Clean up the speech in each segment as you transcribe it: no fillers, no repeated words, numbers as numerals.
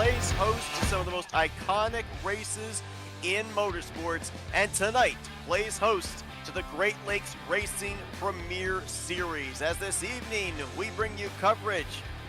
plays host to some of the most iconic races in motorsports, and tonight plays host to the Great Lakes Racing Premier Series. As this evening, we bring you coverage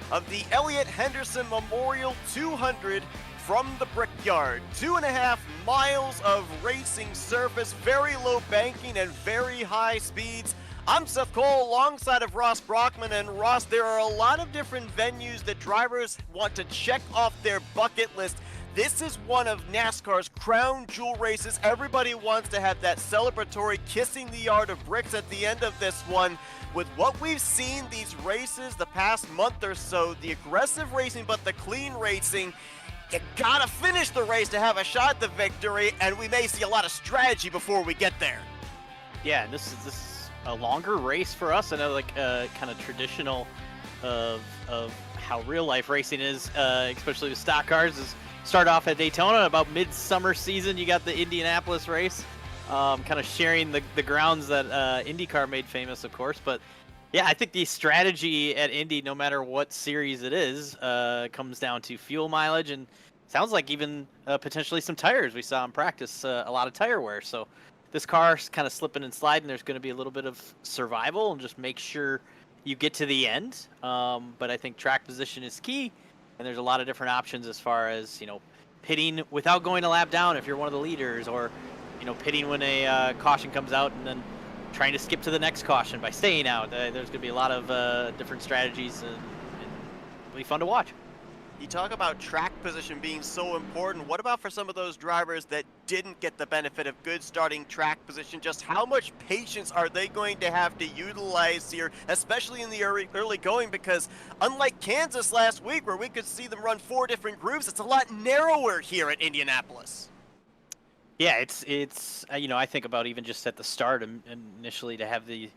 of the Elliott Henderson Memorial 200 from the Brickyard. 2.5 miles of racing surface, very low banking and very high speeds. I'm Seth Cole alongside of Ross Brockman, and Ross, there are a lot of different venues that drivers want to check off their bucket list. This is one of NASCAR's crown jewel races. Everybody wants to have that celebratory kissing the yard of bricks at the end of this one. With what we've seen these races the past month or so, the aggressive racing but the clean racing, you gotta finish the race to have a shot at the victory, and we may see a lot of strategy before we get there. Yeah, this is a longer race for us. I know, like, kind of traditional of how real life racing is, especially with stock cars, is start off at Daytona. About midsummer season, you got the Indianapolis race, kind of sharing the grounds that IndyCar made famous, of course. But yeah, I think the strategy at Indy, no matter what series it is, comes down to fuel mileage and sounds like even potentially some tires. We saw in practice a lot of tire wear. So this car's kind of slipping and sliding. There's going to be a little bit of survival and just make sure you get to the end. But I think track position is key. And there's a lot of different options as far as, pitting without going a lap down if you're one of the leaders, or, pitting when a caution comes out and then trying to skip to the next caution by staying out. There's going to be a lot of different strategies, and it'll be fun to watch. You talk about track position being so important. What about for some of those drivers that didn't get the benefit of good starting track position? Just how much patience are they going to have to utilize here, especially in the early going? Because unlike Kansas last week, where we could see them run 4 different groups, it's a lot narrower here at Indianapolis. Yeah, it's I think about even just at the start initially to have the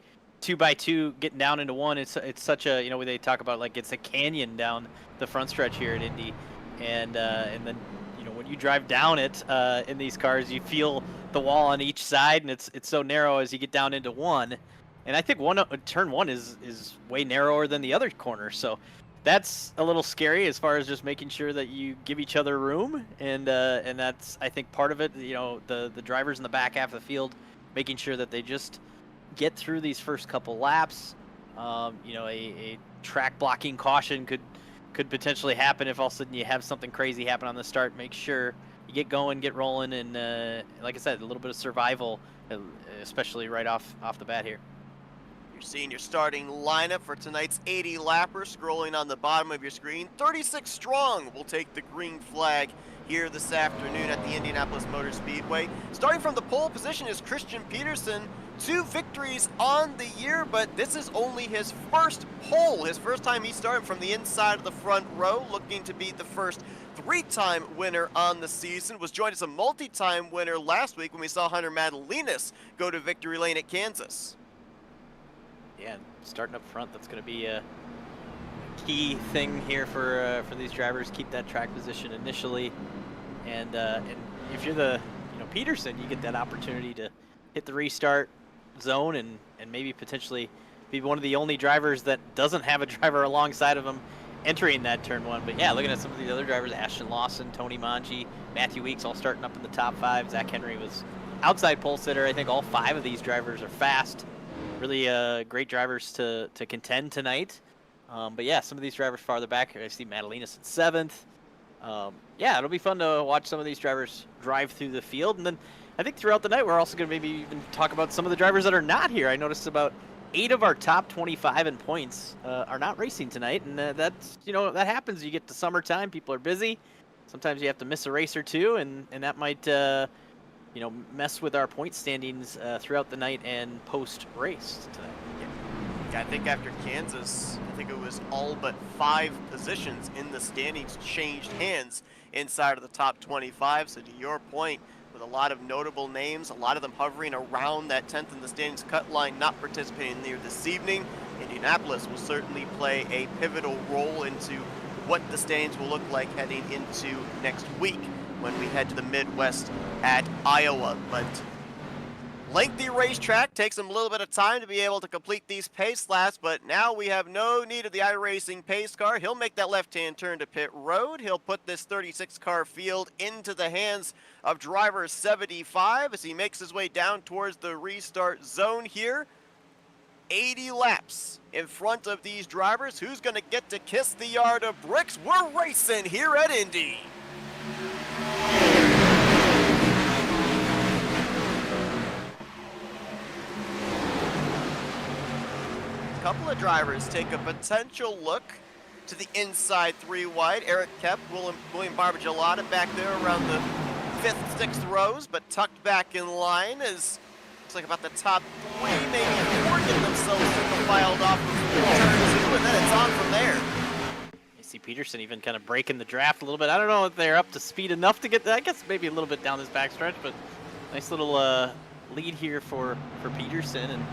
2x2 getting down into one. It's such a, where they talk about, like, it's a canyon down the front stretch here at Indy, and then when you drive down it in these cars, you feel the wall on each side, and it's so narrow as you get down into one. And I think turn one is way narrower than the other corner, so that's a little scary as far as just making sure that you give each other room, and that's, I think, part of it. The drivers in the back half of the field making sure that they just get through these first couple laps. A track blocking caution could potentially happen if all of a sudden you have something crazy happen on the start. Make sure you get going, get rolling, and like I said, a little bit of survival, especially right off the bat here. You're seeing your starting lineup for tonight's 80 lapper scrolling on the bottom of your screen. 36 strong will take the green flag here this afternoon at the Indianapolis Motor Speedway. Starting from the pole position is Christian Peterson. 2 victories on the year, but this is only his first pole, his first time he started from the inside of the front row, looking to be the first 3-time winner on the season. Was joined as a multi-time winner last week when we saw Hunter Madalinas go to victory lane at Kansas. Yeah, starting up front, that's going to be a key thing here for these drivers. Keep that track position initially, and if you're the Peterson, you get that opportunity to hit the restart zone and maybe potentially be one of the only drivers that doesn't have a driver alongside of him entering that turn one. But yeah, looking at some of the other drivers, Ashton Lawson, Tony Manji, Matthew Weeks, all starting up in the top 5. Zach Henry was outside pole sitter. I think all 5 of these drivers are fast. Really great drivers to contend tonight. But yeah, some of these drivers farther back. I see Madalinas in 7th. Yeah, it'll be fun to watch some of these drivers drive through the field. And then I think throughout the night, we're also going to maybe even talk about some of the drivers that are not here. I noticed about 8 of our top 25 in points are not racing tonight. And that's, that happens. You get to summertime, people are busy. Sometimes you have to miss a race or two, and that might, mess with our point standings throughout the night and post-race tonight. Yeah, I think after Kansas, I think it was all but 5 positions in the standings changed hands inside of the top 25. So to your point, with a lot of notable names, a lot of them hovering around that 10th in the standings cut line, not participating there this evening, Indianapolis will certainly play a pivotal role into what the standings will look like heading into next week when we head to the Midwest at Iowa. But Lengthy racetrack, takes them a little bit of time to be able to complete these pace laps, but now we have no need of the iRacing pace car. He'll make that left-hand turn to pit road. He'll put this 36-car field into the hands of driver 75 as he makes his way down towards the restart zone here. 80 laps in front of these drivers. Who's going to get to kiss the yard of bricks? We're racing here at Indy. A couple of drivers take a potential look to the inside three wide. Eric Kep, William Barbagelata back there around the 5th, 6th rows, but tucked back in line as looks like about the top 3, maybe 4 get themselves single filed off of turn 2, and then it's on from there. You see Peterson even kind of breaking the draft a little bit. I don't know if they're up to speed enough to get that. I guess maybe a little bit down this backstretch, but nice little lead here for Peterson, and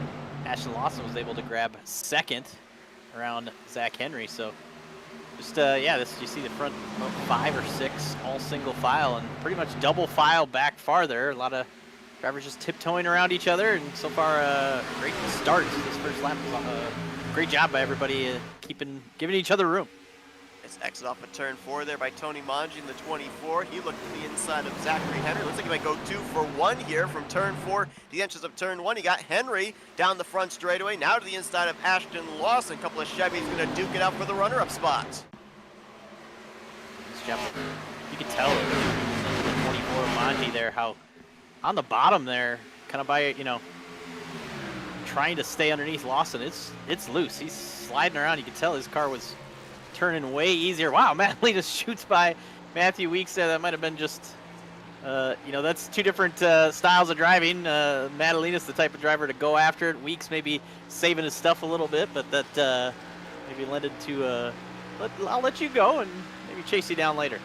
Ashton Lawson was able to grab 2nd around Zach Henry. So just yeah, this you see the front 5 or 6 all single file and pretty much double file back farther. A lot of drivers just tiptoeing around each other, and so far great start. This first lap was great job by everybody giving each other room. It's exit off of turn 4 there by Tony Mangi in the 24. He looked to the inside of Zachary Henry. Looks like he might go 2 for 1 here from turn 4 to the entrance of turn 1. He got Henry down the front straightaway. Now to the inside of Ashton Lawson. A couple of Chevys going to duke it out for the runner-up spot. This job, you can tell the 24 Mangi there how on the bottom there, kind of by, trying to stay underneath Lawson. It's loose. He's sliding around. You can tell his car was turning way easier. Wow, Madalena shoots by Matthew Weeks there. That might have been just, that's 2 different styles of driving. Madalena's the type of driver to go after it. Weeks maybe saving his stuff a little bit, but that maybe lended to, I'll let you go and maybe chase you down later.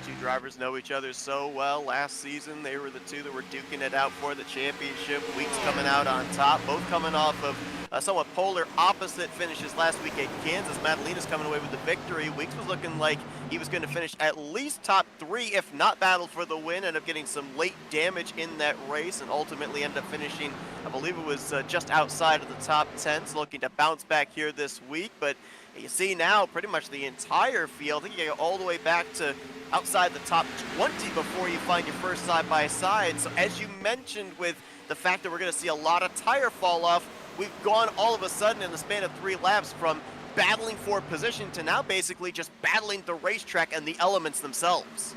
2 drivers know each other so well. Last season, they were the 2 that were duking it out for the championship. Weeks coming out on top, both coming off of somewhat polar opposite finishes last week at Kansas. Madalena's coming away with the victory. Weeks was looking like he was going to finish at least top 3, if not battle for the win. Ended up getting some late damage in that race and ultimately ended up finishing, I believe it was just outside of the top 10. So looking to bounce back here this week. But you see now pretty much the entire field. I think you go all the way back to outside the top 20 before you find your first side-by-side. So as you mentioned with the fact that we're going to see a lot of tire fall off, we've gone all of a sudden in the span of 3 laps from battling for position to now basically just battling the racetrack and the elements themselves.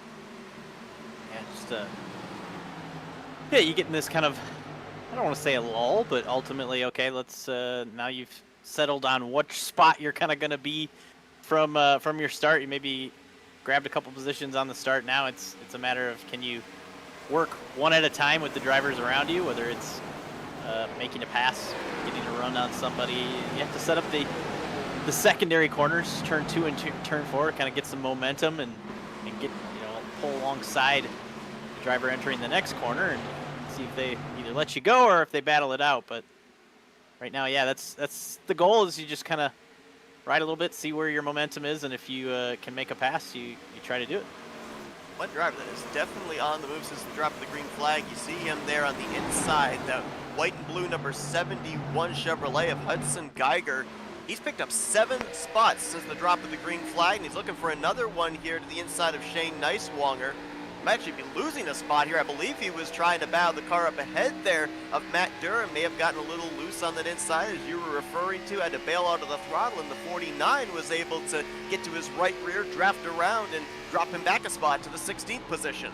Yeah, just yeah, you get in this kind of, I don't want to say a lull, but ultimately, okay, let's now you've settled on which spot you're kind of going to be from your start. You maybe grabbed a couple positions on the start. Now it's a matter of, can you work one at a time with the drivers around you, whether it's making a pass, getting a run on somebody. You have to set up the secondary corners, turn 2 and turn 4, kind of get some momentum and get, pull alongside the driver entering the next corner and see if they either let you go or if they battle it out. But right now, yeah, that's the goal, is you just kind of ride a little bit, see where your momentum is, and if you can make a pass, you try to do it. One driver that is definitely on the move since the drop of the green flag. You see him there on the inside, that white and blue number 71 Chevrolet of Hudson Geiger. He's picked up 7 spots since the drop of the green flag, and he's looking for another one here to the inside of Shane Neiswanger. Might actually be losing a spot here. I believe he was trying to battle the car up ahead there of Matt Durham. May have gotten a little loose on that inside, as you were referring to. Had to bail out of the throttle, and the 49 was able to get to his right rear, draft around, and drop him back a spot to the 16th position.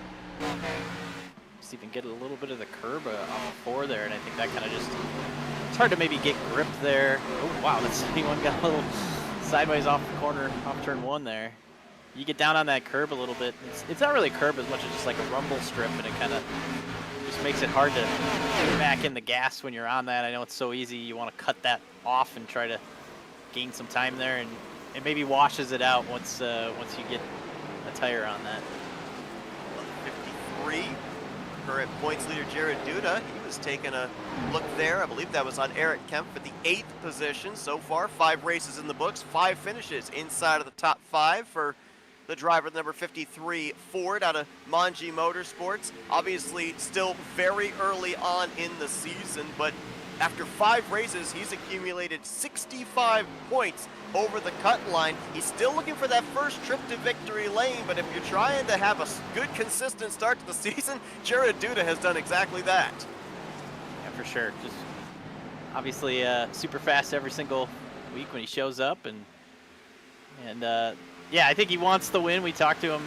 Just even get a little bit of the curb on the 4 there, and I think that kind of just, it's hard to maybe get gripped there. Oh, wow, that 71 got a little sideways off the corner, off turn 1 there. You get down on that curb a little bit. It's not really a curb as much as just like a rumble strip, and it kind of just makes it hard to get back in the gas when you're on that. I know it's so easy. You want to cut that off and try to gain some time there, and it maybe washes it out once you get a tire on that. 53. Current points leader Jared Duda, he was taking a look there. I believe that was on Eric Kemp for the 8th position so far. 5 races in the books, 5 finishes inside of the top 5 for the driver, number 53 Ford out of Manji Motorsports. Obviously still very early on in the season, but after 5 races, he's accumulated 65 points over the cut line. He's still looking for that first trip to victory lane, but if you're trying to have a good, consistent start to the season, Jared Duda has done exactly that. Yeah, for sure. Just obviously super fast every single week when he shows up, and yeah, I think he wants the win. We talked to him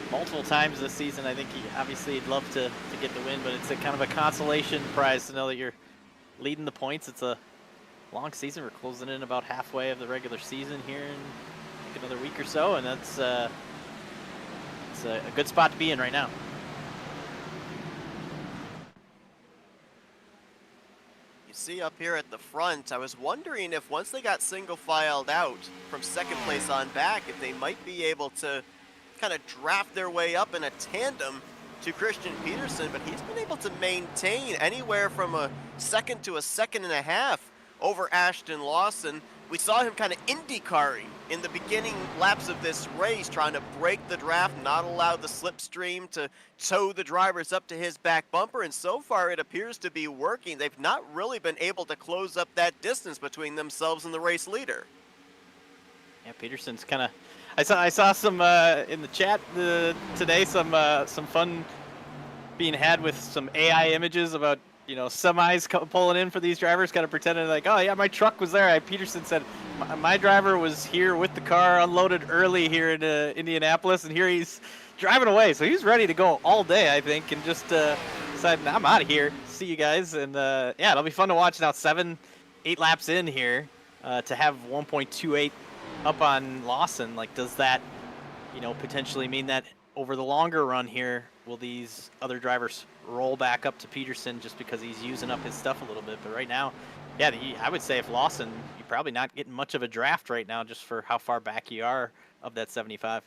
multiple times this season. I think he'd love to get the win, but it's a kind of a consolation prize to know that you're leading the points. It's a long season. We're closing in about halfway of the regular season here in I think another week or so, and that's it's a good spot to be in right now. You see up here at the front, I was wondering if once they got single filed out from second place on back, if they might be able to kind of draft their way up in a tandem to Christian Peterson, but he's been able to maintain anywhere from a second to a second and a half over Ashton Lawson. We saw him kind of IndyCarring in the beginning laps of this race, trying to break the draft, not allow the slipstream to tow the drivers up to his back bumper, and so far it appears to be working. They've not really been able to close up that distance between themselves and the race leader. Yeah, Peterson's kind of. I saw some in the chat today, some fun being had with some AI images about semis pulling in for these drivers, kind of pretending like, oh yeah, my truck was there. Peterson said my driver was here with the car unloaded early here in Indianapolis, and here he's driving away. So he's ready to go all day, I think, and just decided, I'm out of here. See you guys, and yeah, it'll be fun to watch now. 7-8 laps in here to have 1.28 up on Lawson. Like, does that potentially mean that over the longer run here, will these other drivers roll back up to Peterson just because he's using up his stuff a little bit? But right now, yeah, I would say if Lawson, you're probably not getting much of a draft right now just for how far back you are of that 75.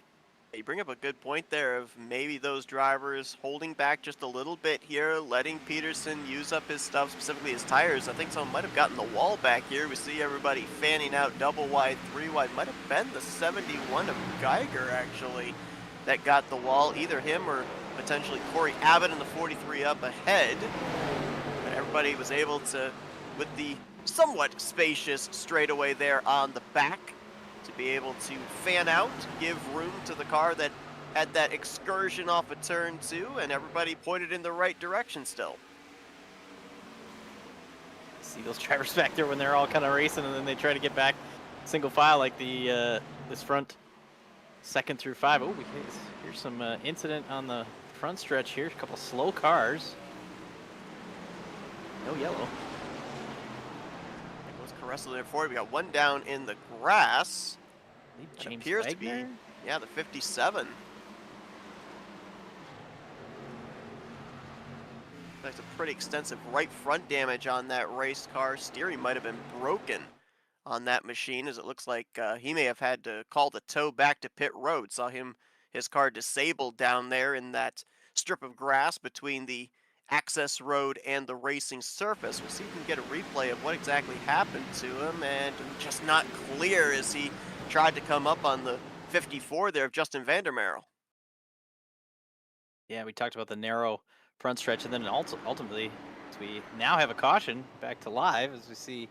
You bring up a good point there of maybe those drivers holding back just a little bit here, letting Peterson use up his stuff, specifically his tires. I think someone might have gotten the wall back here. We see everybody fanning out double wide, 3 wide. Might have been the 71 of Geiger, actually, that got the wall. Either him or potentially Corey Abbott in the 43 up ahead. But everybody was able to, with the somewhat spacious straightaway there on the back, to be able to fan out, give room to the car that had that excursion off of turn 2, and everybody pointed in the right direction still. See those drivers back there when they're all kind of racing, and then they try to get back single file like the this front 2nd through 5. Oh, here's some incident on the front stretch here. A couple slow cars. No yellow. Caressa there for it. We got one down in the grass. James appears Wagner? to be, yeah, the 57. That's a pretty extensive right front damage on that race car. Steering might have been broken on that machine, as it looks like he may have had to call the tow back to pit road. Saw his car disabled down there in that strip of grass between the access road and the racing surface. We'll see if we can get a replay of what exactly happened to him, and just not clear as he tried to come up on the 54 there of Justin Vandermeer. Yeah, we talked about the narrow front stretch, and then ultimately, as we now have a caution back to live, as we see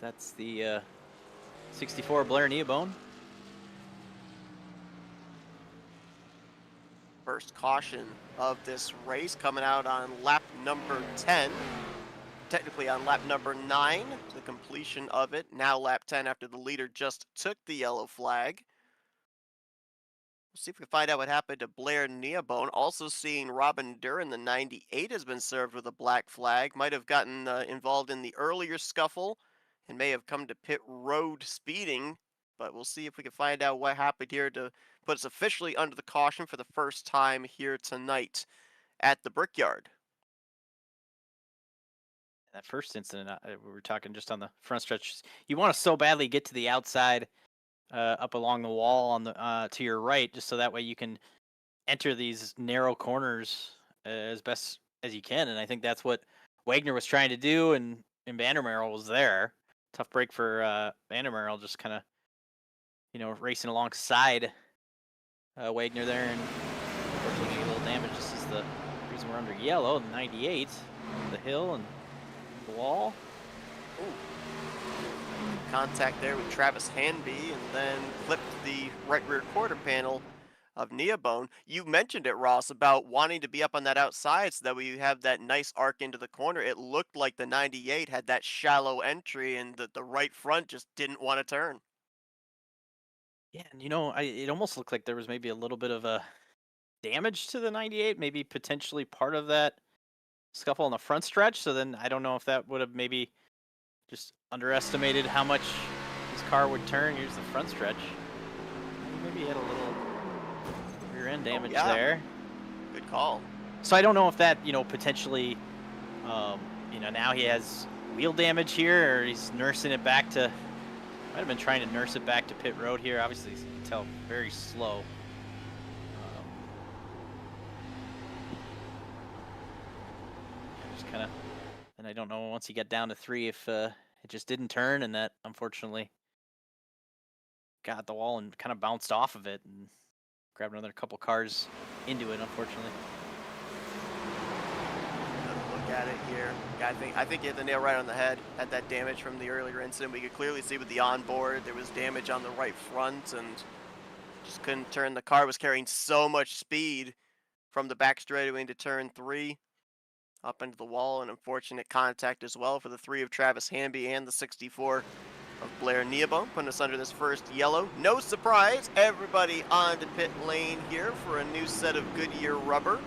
that's the 64 Blair Neobone. First caution of this race coming out on lap number 10. Technically on lap number 9, the completion of it. Now lap 10 after the leader just took the yellow flag. We'll see if we can find out what happened to Blair Neobone. Also seeing Robin Duran, the 98, has been served with a black flag. Might have gotten involved in the earlier scuffle and may have come to pit road speeding. But we'll see if we can find out what happened here to put us officially under the caution for the first time here tonight at the Brickyard. That first incident, we were talking just on the front stretch. You want to so badly get to the outside, up along the wall on the to your right, just so that way you can enter these narrow corners as best as you can. And I think that's what Wagner was trying to do, and Vandermeer was there. Tough break for Vandermeer, just kind of racing alongside Wagner there, and unfortunately a little damage. This is the reason we're under yellow. 98, the hill and the wall. Ooh. Contact there with Travis Hanby, and then clipped the right rear quarter panel of Neobone. You mentioned it, Ross, about wanting to be up on that outside so that we have that nice arc into the corner. It looked like the 98 had that shallow entry, and the right front just didn't want to turn. Yeah, and it almost looked like there was maybe a little bit of a damage to the 98, maybe potentially part of that scuffle on the front stretch. So then I don't know if that would have maybe just underestimated how much his car would turn. Here's the front stretch. Maybe he had a little rear end damage there. Good call. So I don't know if that, potentially, now he has wheel damage here, or he's nursing it back to, might have been trying to nurse it back to pit road here. Obviously, you can tell very slow. Just kind of, and I don't know once he got down to 3 if it just didn't turn, and that unfortunately got the wall and kind of bounced off of it and grabbed another couple cars into it, unfortunately. Look at it here. I think you hit the nail right on the head. Had that damage from the earlier incident. We could clearly see with the onboard there was damage on the right front, and just couldn't turn. The car was carrying so much speed from the back straightaway into turn 3 up into the wall, and unfortunate contact as well for the 3 of Travis Hanby and the 64 of Blair Neobone, putting us under this first yellow. No surprise, everybody onto pit lane here for a new set of Goodyear rubber.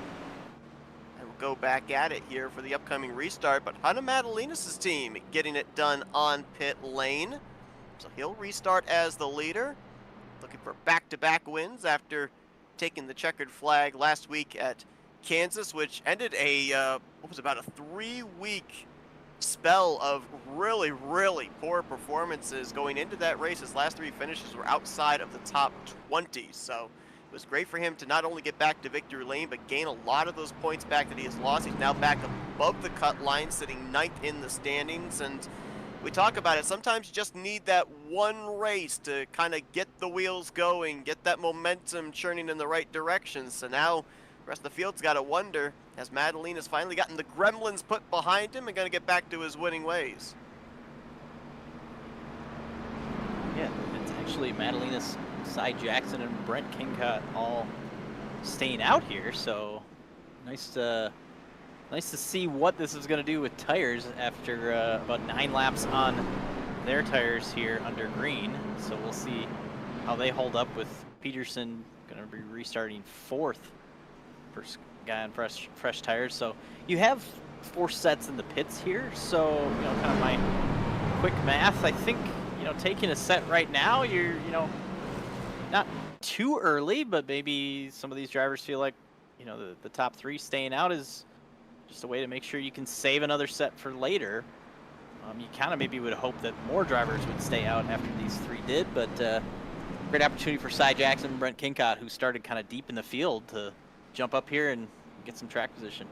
And we'll go back at it here for the upcoming restart, but Hunter Madalinas' team getting it done on pit lane. So he'll restart as the leader, looking for back-to-back wins after taking the checkered flag last week at Kansas, which ended what was about a 3-week spell of really, really poor performances going into that race. His last 3 finishes were outside of the top 20, so it was great for him to not only get back to victory lane, but gain a lot of those points back that he has lost. He's now back above the cut line, sitting 9th in the standings, and we talk about it, sometimes you just need that one race to kind of get the wheels going, get that momentum churning in the right direction. So now the rest of the field's got to wonder, has Madalina's finally gotten the gremlins put behind him and going to get back to his winning ways? Yeah, it's actually Madalina's, Cy Jackson, and Brent Kingcott all staying out here, so nice to see what this is going to do with tires after about 9 laps on their tires here under green. So we'll see how they hold up with Peterson going to be restarting 4th. First guy on fresh tires. So you have 4 sets in the pits here. So, kind of my quick math, I think, taking a set right now, you're, not too early, but maybe some of these drivers feel like, the top 3 staying out is just a way to make sure you can save another set for later. You kind of maybe would hope that more drivers would stay out after these 3 did, but great opportunity for Cy Jackson and Brent Kingcott, who started kind of deep in the field, to jump up here and get some track position.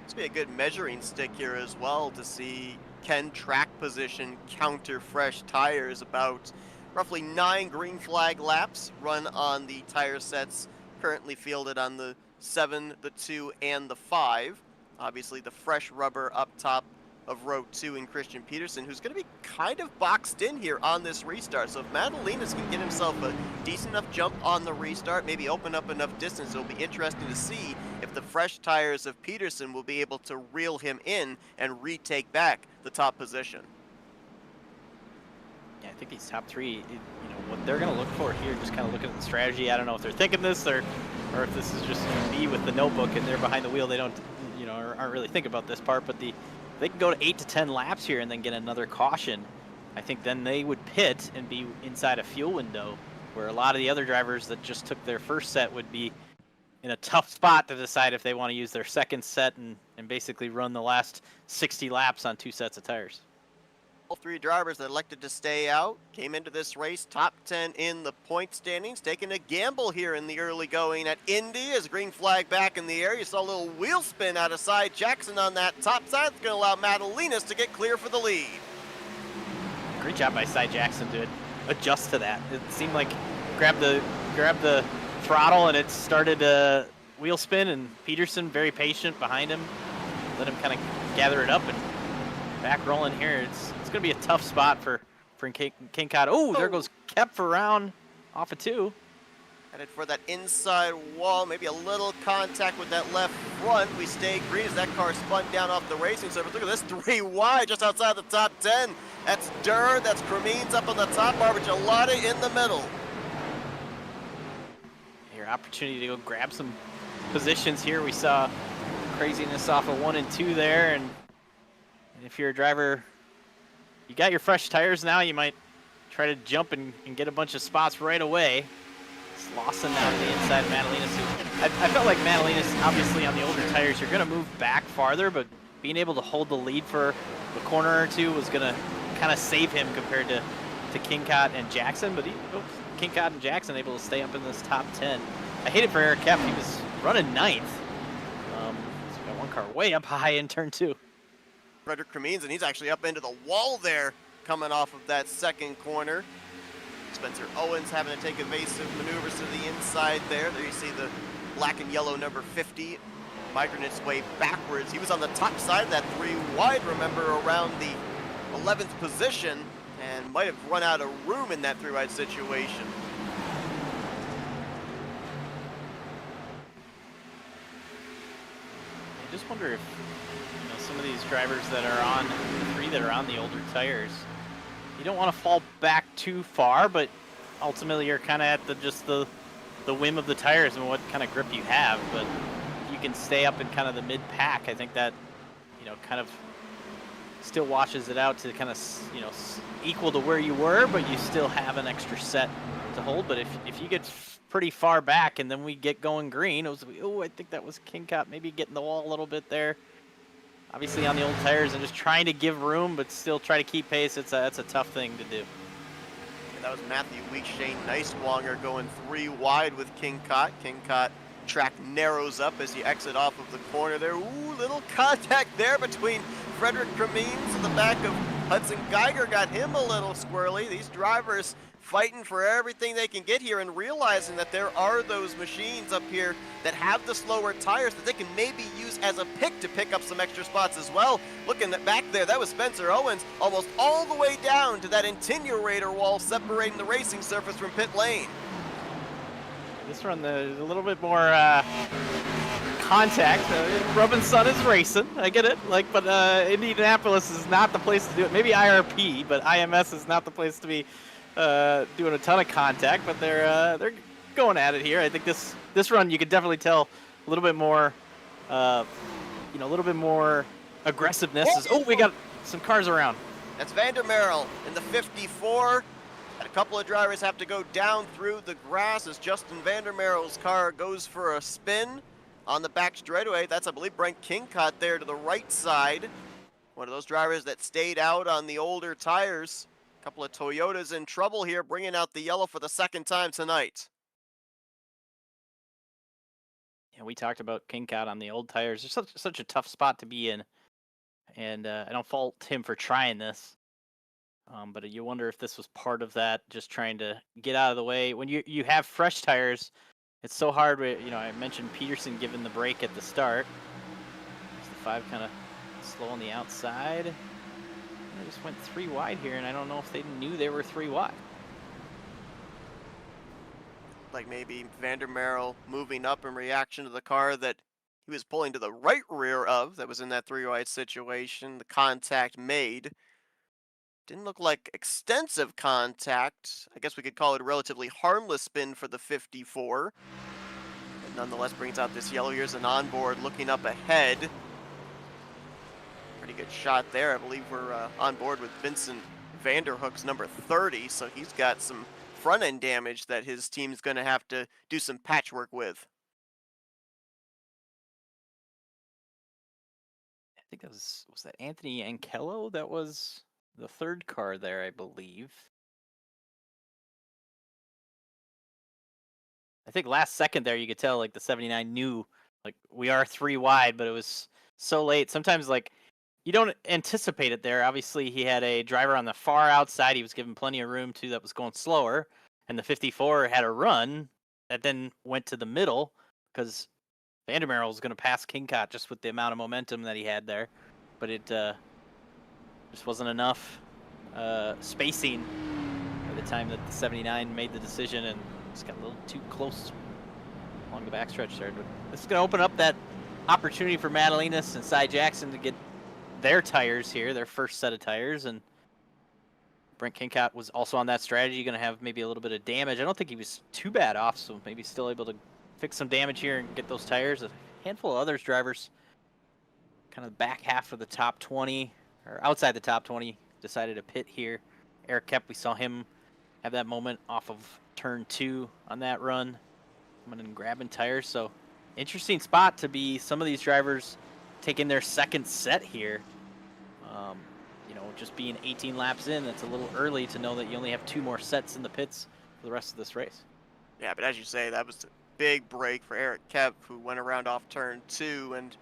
This would be a good measuring stick here as well to see, can track position counter fresh tires. About roughly 9 green flag laps run on the tire sets currently fielded on the 7, the 2, and the 5. Obviously the fresh rubber up top of row 2 in Christian Peterson, who's going to be kind of boxed in here on this restart. So if Madalinas can get himself a decent enough jump on the restart, maybe open up enough distance, it'll be interesting to see if the fresh tires of Peterson will be able to reel him in and retake back the top position. Yeah, I think these top 3, what they're going to look for here, just kind of looking at the strategy. I don't know if they're thinking this or if this is just me with the notebook and they're behind the wheel. They don't, aren't really thinking about this part, but they can go to 8 to 10 laps here and then get another caution. I think then they would pit and be inside a fuel window, where a lot of the other drivers that just took their first set would be in a tough spot to decide if they want to use their second set and basically run the last 60 laps on 2 sets of tires. All 3 drivers that elected to stay out came into this race top 10 in the point standings, taking a gamble here in the early going at Indy as green flag back in the air. You saw a little wheel spin out of Cy Jackson on that top side. It's going to allow Madalinas to get clear for the lead. Great job by Cy Jackson to adjust to that. It seemed like grab the throttle, and it started wheel spin, and Peterson very patient behind him, let him kind of gather it up and back rolling here. It's going to be a tough spot for King Cod. Oh, there goes Kep around off of 2. Headed for that inside wall, maybe a little contact with that left front. We stay green as that car spun down off the racing surface. Look at this, 3 wide just outside the top 10. That's Durr, that's Cremines up on the top, Barbara Gelada in the middle. Your opportunity to go grab some positions here. We saw craziness off of 1 and 2 there, and if you're a driver, you got your fresh tires now, you might try to jump and get a bunch of spots right away. It's Lawson now to the inside of Madalinas. I felt like Madalinas, obviously on the older tires, you're going to move back farther, but being able to hold the lead for a corner or 2 was going to kind of save him compared to King Cod and Jackson, but King Cod and Jackson able to stay up in this top 10. I hate it for Eric Kep. He was running 9th. He's got 1 car way up high in turn 2. Frederick Cremines, and he's actually up into the wall there coming off of that second corner. Spencer Owens having to take evasive maneuvers to the inside there. There you see the black and yellow number 50 migrating its way backwards. He was on the top side of that 3 wide, remember, around the 11th position, and might have run out of room in that 3 wide situation. I just wonder if some of these drivers that are on 3 that are on the older tires, you don't want to fall back too far, but ultimately you're kind of at just the whim of the tires and what kind of grip you have. But if you can stay up in kind of the mid pack, I think that kind of still washes it out to kind of equal to where you were, but you still have an extra set to hold. But if you get pretty far back and then we get going green, I think that was King Cod maybe getting the wall a little bit there. Obviously on the old tires and just trying to give room, but still try to keep pace. It's a tough thing to do. And that was Matthew Week, Shane Neiswanger going 3 wide with King Cod. King Cod track narrows up as you exit off of the corner there. Ooh, little contact there between Frederick Cremines in the back of Hudson Geiger. Got him a little squirrely. These drivers fighting for everything they can get here and realizing that there are those machines up here that have the slower tires that they can maybe use as a pick to pick up some extra spots as well. Looking back there, that was Spencer Owens almost all the way down to that attenuator wall separating the racing surface from pit lane. This run, there's a little bit more contact. Robinson is racing, I get it. But Indianapolis is not the place to do it. Maybe IRP, but IMS is not the place to be doing a ton of contact, but they're going at it here. I think this run you could definitely tell a little bit more, a little bit more aggressiveness. We got some cars around. That's Vandermeer in the 54. And a couple of drivers have to go down through the grass as Justin Vandermeer's car goes for a spin on the back straightaway. That's, I believe, Brent Kingcott there to the right side. One of those drivers that stayed out on the older tires. A couple of Toyotas in trouble here, bringing out the yellow for the second time tonight. Yeah, we talked about Kingcott on the old tires. It's such a tough spot to be in, and I don't fault him for trying this. But you wonder if this was part of that, just trying to get out of the way. When you have fresh tires, it's so hard. I mentioned Peterson giving the brake at the start. It's the 5 kind of slow on the outside. They just went 3 wide here, and I don't know if they knew they were 3 wide. Like maybe Vandermeer moving up in reaction to the car that he was pulling to the right rear of that was in that 3 wide situation. The contact made. Didn't look like extensive contact. I guess we could call it a relatively harmless spin for the 54. But nonetheless brings out this yellow. Here's an onboard looking up ahead. Pretty good shot there. I believe we're on board with Vincent Vanderhook's number 30, so he's got some front end damage that his team's going to have to do some patchwork with. I think that was that Anthony Ankello? That was the 3rd car there, I believe. I think last second there, you could tell the 79 knew we are 3 wide, but it was so late. Sometimes you don't anticipate it there. Obviously, he had a driver on the far outside. He was given plenty of room too that was going slower, and the 54 had a run, that then went to the middle because Vandermeer was going to pass Kingcott just with the amount of momentum that he had there, but it just wasn't enough spacing by the time that the 79 made the decision, and just got a little too close along the backstretch there. But this is going to open up that opportunity for Madalinas and Cy Jackson to get their tires here, their first set of tires, and Brent Kingcott was also on that strategy, going to have maybe a little bit of damage. I don't think he was too bad off, so maybe still able to fix some damage here and get those tires. A handful of others drivers, kind of the back half of the top 20, or outside the top 20, decided to pit here. Eric Kep, we saw him have that moment off of turn 2 on that run, coming and grabbing tires. So interesting spot to be some of these drivers taking their second set here. You know, just being 18 laps in, that's a little early to know that you only have 2 more sets in the pits for the rest of this race. Yeah, but as you say, that was a big break for Eric Kep, who went around off turn 2 and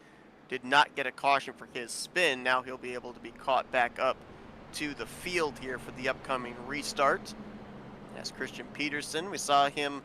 did not get a caution for his spin. Now he'll be able to be caught back up to the field here for the upcoming restart. As Christian Peterson, we saw him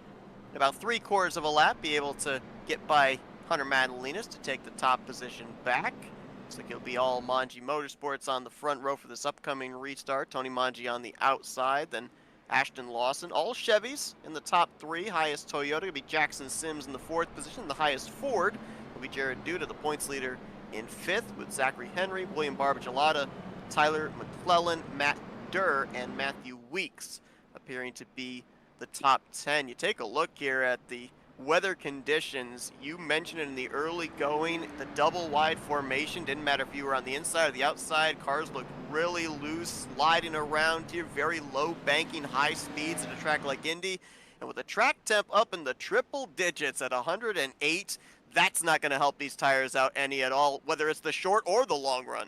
about 3/4 of a lap be able to get by Hunter Madalinas to take the top position back. Looks like it'll be all Manji Motorsports on the front row for this upcoming restart. Tony Manji on the outside, then Ashton Lawson. All Chevys in the top 3. Highest Toyota will be Jackson Sims in the 4th position. The highest Ford will be Jared Duda, the points leader, in 5th, with Zachary Henry, William Barbagellata, Tyler McClellan, Matt Durr, and Matthew Weeks appearing to be the top 10. You take a look here at the weather conditions. You mentioned in the early going, the double wide formation. Didn't matter if you were on the inside or the outside. Cars look really loose, sliding around here, very low banking, high speeds at a track like Indy. And with the track temp up in the triple digits at 108, that's not going to help these tires out any at all, whether it's the short or the long run.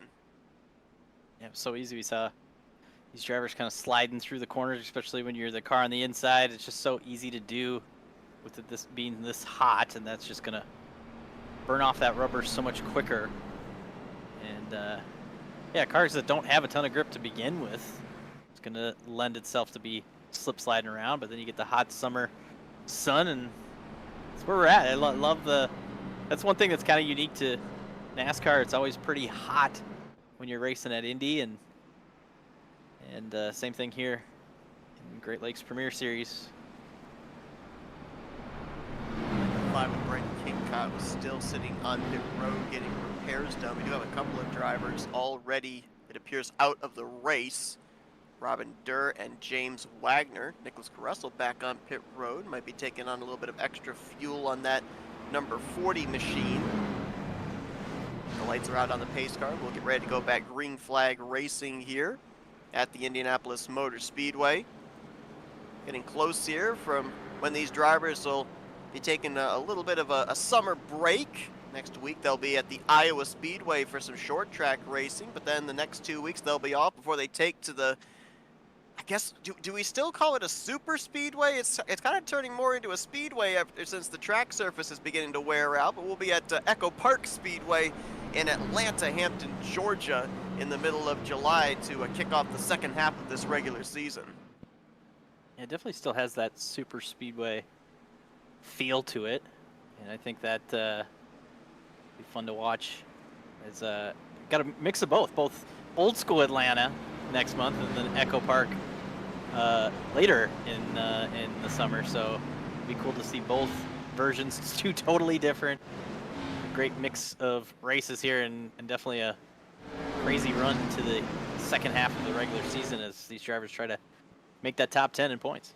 Yeah, it was so easy. We saw these drivers kind of sliding through the corners, especially when you're the car on the inside. It's just so easy to do with this being this hot, and that's just gonna burn off that rubber so much quicker. And yeah, cars that don't have a ton of grip to begin with, it's gonna lend itself to be slip sliding around. But then you get the hot summer sun, and that's where we're at. I love the. That's one thing that's kind of unique to NASCAR. It's always pretty hot when you're racing at Indy, and same thing here in Great Lakes Premier Series. With Brent Kingcott was still sitting on pit road getting repairs done. We do have a couple of drivers already, it appears, out of the race. Robin Durr and James Wagner. Nicholas Caressel back on pit road. Might be taking on a little bit of extra fuel on that number 40 machine. The lights are out on the pace car. We'll get ready to go back green flag racing here at the Indianapolis Motor Speedway. Getting close here from when these drivers will be taking a little bit of a summer break. Next week they'll be at the Iowa Speedway for some short track racing, but then the next 2 weeks they'll be off before they take to the, I guess, do we still call it a super speedway? It's kind of turning more into a speedway since the track surface is beginning to wear out, but we'll be at Echo Park Speedway in Atlanta, Hampton, Georgia in the middle of July to kick off the second half of this regular season. Yeah, it definitely still has that super speedway feel to it, and I think that be fun to watch. It's got a mix of both old school Atlanta next month and then Echo Park later in the summer. So it'd be cool to see both versions. It's 2 totally different, great mix of races here, and definitely a crazy run to the second half of the regular season as these drivers try to make that top 10 in points.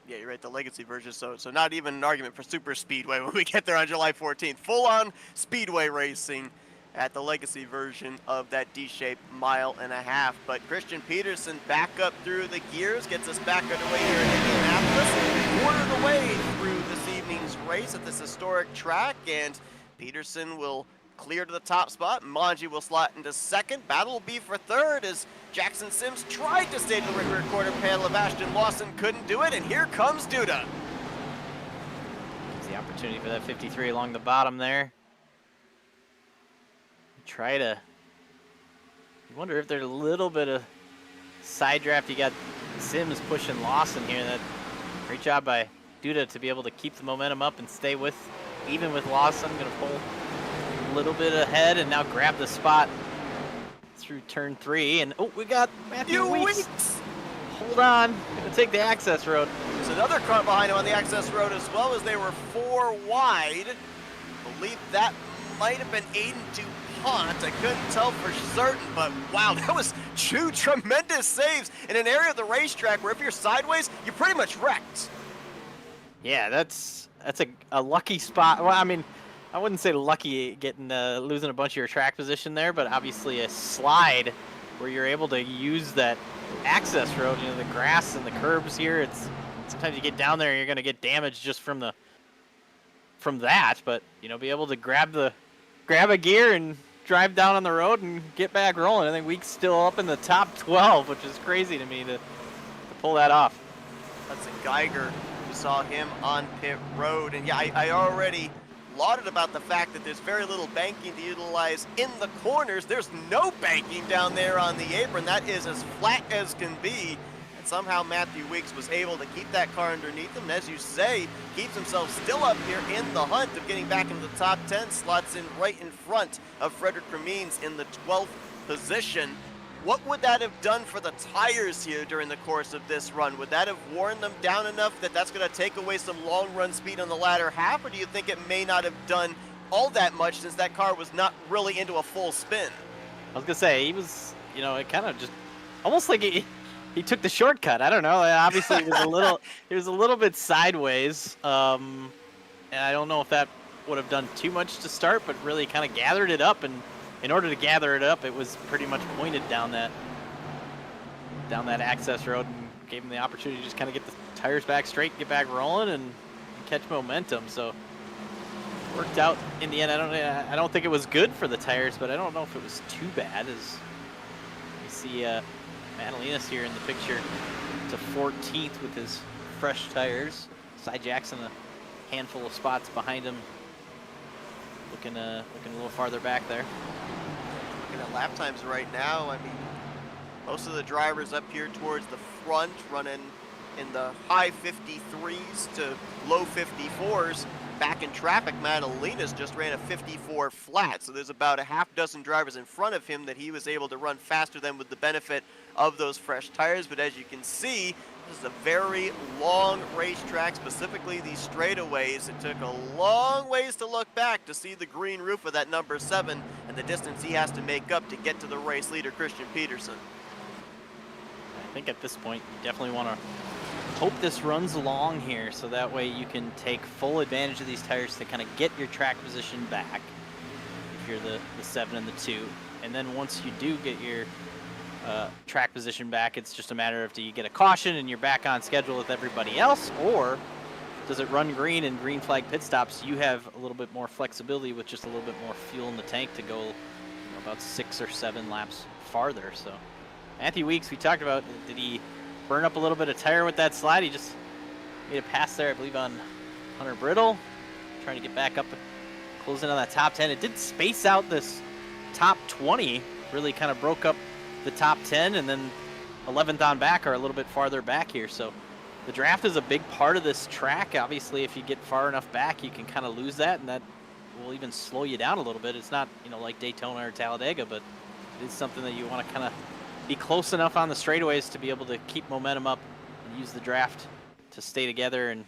Yeah, you're right, the legacy version, so not even an argument for super speedway when we get there on July 14th. Full-on speedway racing at the legacy version of that D-shaped 1.5 miles. But Christian Peterson back up through the gears, gets us back underway here in Indianapolis. Quarter of the way through this evening's race at this historic track, and Peterson will clear to the top spot. Manji will slot into second. Battle will be for third as Jackson Sims tried to stay to the rear quarter panel of Ashton Lawson, couldn't do it, and here comes Duda. It's the opportunity for that 53 along the bottom there. Try to, you wonder if there's a little bit of side draft. You got Sims pushing Lawson here. That great job by Duda to be able to keep the momentum up and stay with, even with Lawson. Going to pull a little bit ahead and now grab the spot through turn 3. And oh, we got Matthew Weeks. Hold on, going to take the access road. There's another car behind him on the access road as well, as they were 4 wide. I believe that might have been Aiden DuPont. I couldn't tell for certain, but wow, that was 2 tremendous saves in an area of the racetrack where if you're sideways, you're pretty much wrecked. Yeah, that's a lucky spot. Well, I mean, I wouldn't say lucky getting losing a bunch of your track position there, but obviously a slide where you're able to use that access road, you know, the grass and the curbs here. It's sometimes you get down there and you're going to get damaged just from that, but you know, be able to grab a gear and drive down on the road and get back rolling. I think Weeks still up in the top 12, which is crazy to me to pull that off. That's a Geiger. We saw him on pit road, and yeah, I already lauded about the fact that there's very little banking to utilize in the corners. There's no banking down there on the apron. That is as flat as can be. And somehow Matthew Weeks was able to keep that car underneath him. And as you say, keeps himself still up here in the hunt of getting back into the top 10, slots in right in front of Frederick Ramines in the 12th position. What would that have done for the tires here during the course of this run? Would that have worn them down enough that that's going to take away some long run speed on the latter half, or do you think it may not have done all that much since that car was not really into a full spin? I was going to say, he was, you know, it kind of just almost like he took the shortcut. I don't know. Obviously, it was a little bit sideways, and I don't know if that would have done too much to start, but really kind of gathered it up. And in order to gather it up, it was pretty much pointed down that access road, and gave him the opportunity to just kind of get the tires back straight, get back rolling, and catch momentum. So worked out in the end. I don't think it was good for the tires, but I don't know if it was too bad. As you see, Analyst here in the picture to 14th with his fresh tires. Cy Jackson a handful of spots behind him, looking a little farther back there. Looking at lap times right now, I mean, most of the drivers up here towards the front running in the high 53s to low 54s. Back in traffic, Madalena's just ran a 54 flat, so there's about a half dozen drivers in front of him that he was able to run faster than with the benefit of those fresh tires. But as you can see, this is a very long racetrack, specifically these straightaways. It took a long ways to look back to see the green roof of that number 7 and the distance he has to make up to get to the race leader, Christian Peterson. I think at this point, you definitely want to hope this runs long here, so that way you can take full advantage of these tires to kind of get your track position back if you're the 7 and the 2. And then once you do get your track position back, it's just a matter of, do you get a caution and you're back on schedule with everybody else, or does it run green and green flag pit stops? You have a little bit more flexibility with just a little bit more fuel in the tank to go, you know, about 6 or 7 laps farther. So Matthew Weeks, we talked about, did he burn up a little bit of tire with that slide? He just made a pass there, I believe, on Hunter Brittle, trying to get back up, closing on that top 10. It did space out this top 20, really kind of broke up the top 10, and then 11th on back are a little bit farther back here. So the draft is a big part of this track. Obviously, if you get far enough back, you can kind of lose that, and that will even slow you down a little bit. It's not, you know, like Daytona or Talladega, but it is something that you want to kind of be close enough on the straightaways to be able to keep momentum up and use the draft to stay together and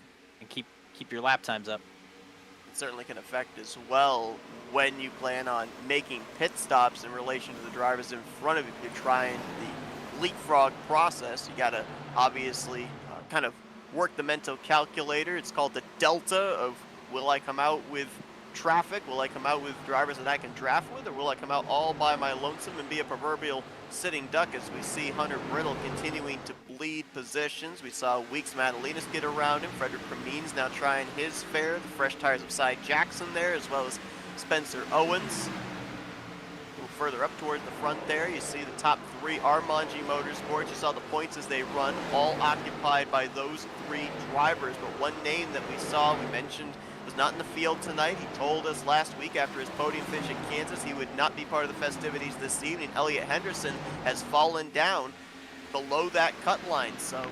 keep your lap times up. It certainly can affect as well when you plan on making pit stops in relation to the drivers in front of you. If you're trying the leapfrog process, you got to obviously kind of work the mental calculator. It's called the delta of, will I come out with traffic? Will I come out with drivers that I can draft with, or will I come out all by my lonesome and be a proverbial sitting duck? As we see Hunter Brittle continuing to bleed positions. We saw Weeks Madalenas get around him. Frederick Ramines now trying his fare. The fresh tires of Cy Jackson there, as well as Spencer Owens. A little further up towards the front there, you see the top 3 Armanji Motorsports. You saw the points as they run, all occupied by those 3 drivers. But one name that we saw, we mentioned, was not in the field tonight. He told us last week after his podium finish in Kansas he would not be part of the festivities this evening. Elliott Henderson has fallen down below that cut line, so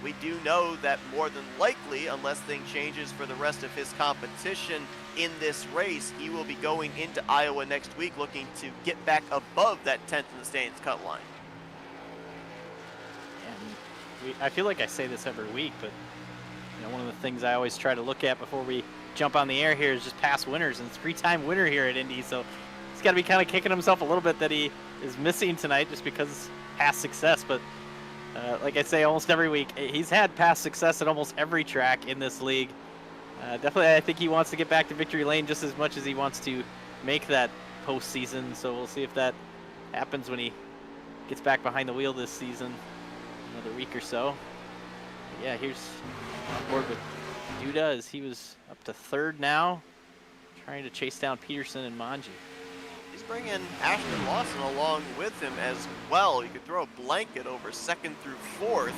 we do know that more than likely, unless things changes for the rest of his competition in this race, he will be going into Iowa next week looking to get back above that 10th in the standings cut line. And I feel like I say this every week, but one of the things I always try to look at before we jump on the air here is just past winners, and 3-time winner here at Indy, so he's got to be kind of kicking himself a little bit that he is missing tonight just because past success. But like I say almost every week, he's had past success at almost every track in this league. Definitely, I think he wants to get back to victory lane just as much as he wants to make that postseason, so we'll see if that happens when he gets back behind the wheel this season, another week or so. But yeah, here's on board with Duda as he was up to third now, trying to chase down Peterson and Manji. He's bringing Ashton Lawson along with him as well. You could throw a blanket over second through fourth.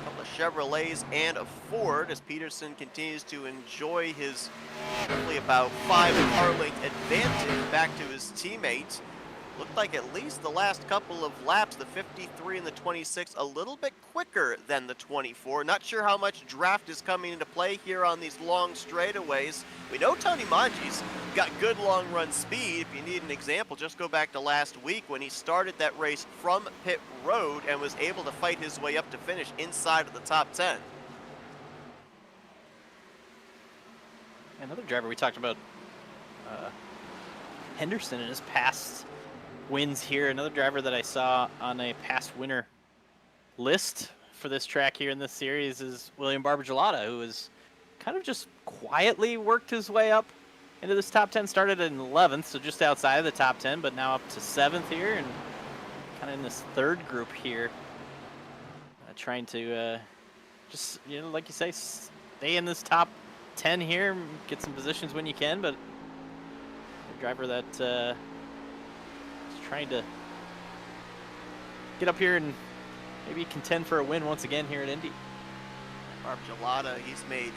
A couple of Chevrolets and a Ford as Peterson continues to enjoy his roughly about 5 car length advantage back to his teammates. Looked like at least the last couple of laps, the 53 and the 26, a little bit quicker than the 24. Not sure how much draft is coming into play here on these long straightaways. We know Tony Manji's got good long run speed. If you need an example, just go back to last week when he started that race from pit road and was able to fight his way up to finish inside of the top 10. Another driver we talked about, Henderson in his past wins here. Another driver that I saw on a past winner list for this track here in this series is William Barbagelata, who has kind of just quietly worked his way up into this top 10. Started in 11th, so just outside of the top 10, but now up to 7th here and kind of in this third group here, trying to just, like you say, stay in this top 10 here, get some positions when you can, but a driver that trying to get up here and maybe contend for a win once again here at Indy. Barbagelata, he's made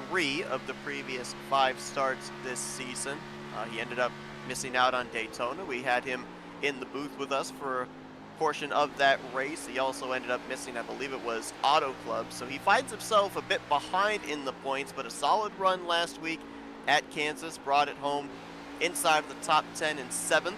3 of the previous 5 starts this season. He ended up missing out on Daytona. We had him in the booth with us for a portion of that race. He also ended up missing, I believe it was Auto Club. So he finds himself a bit behind in the points, but a solid run last week at Kansas brought it home inside of the top 10 in 7th.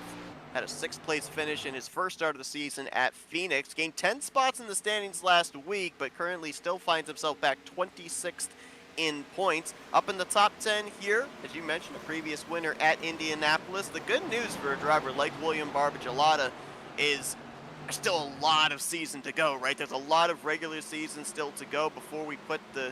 Had a 6th place finish in his first start of the season at Phoenix. Gained 10 spots in the standings last week, but currently still finds himself back 26th in points. Up in the top 10 here, as you mentioned, a previous winner at Indianapolis. The good news for a driver like William Barbagelata is there's still a lot of season to go, right? There's a lot of regular season still to go before we put the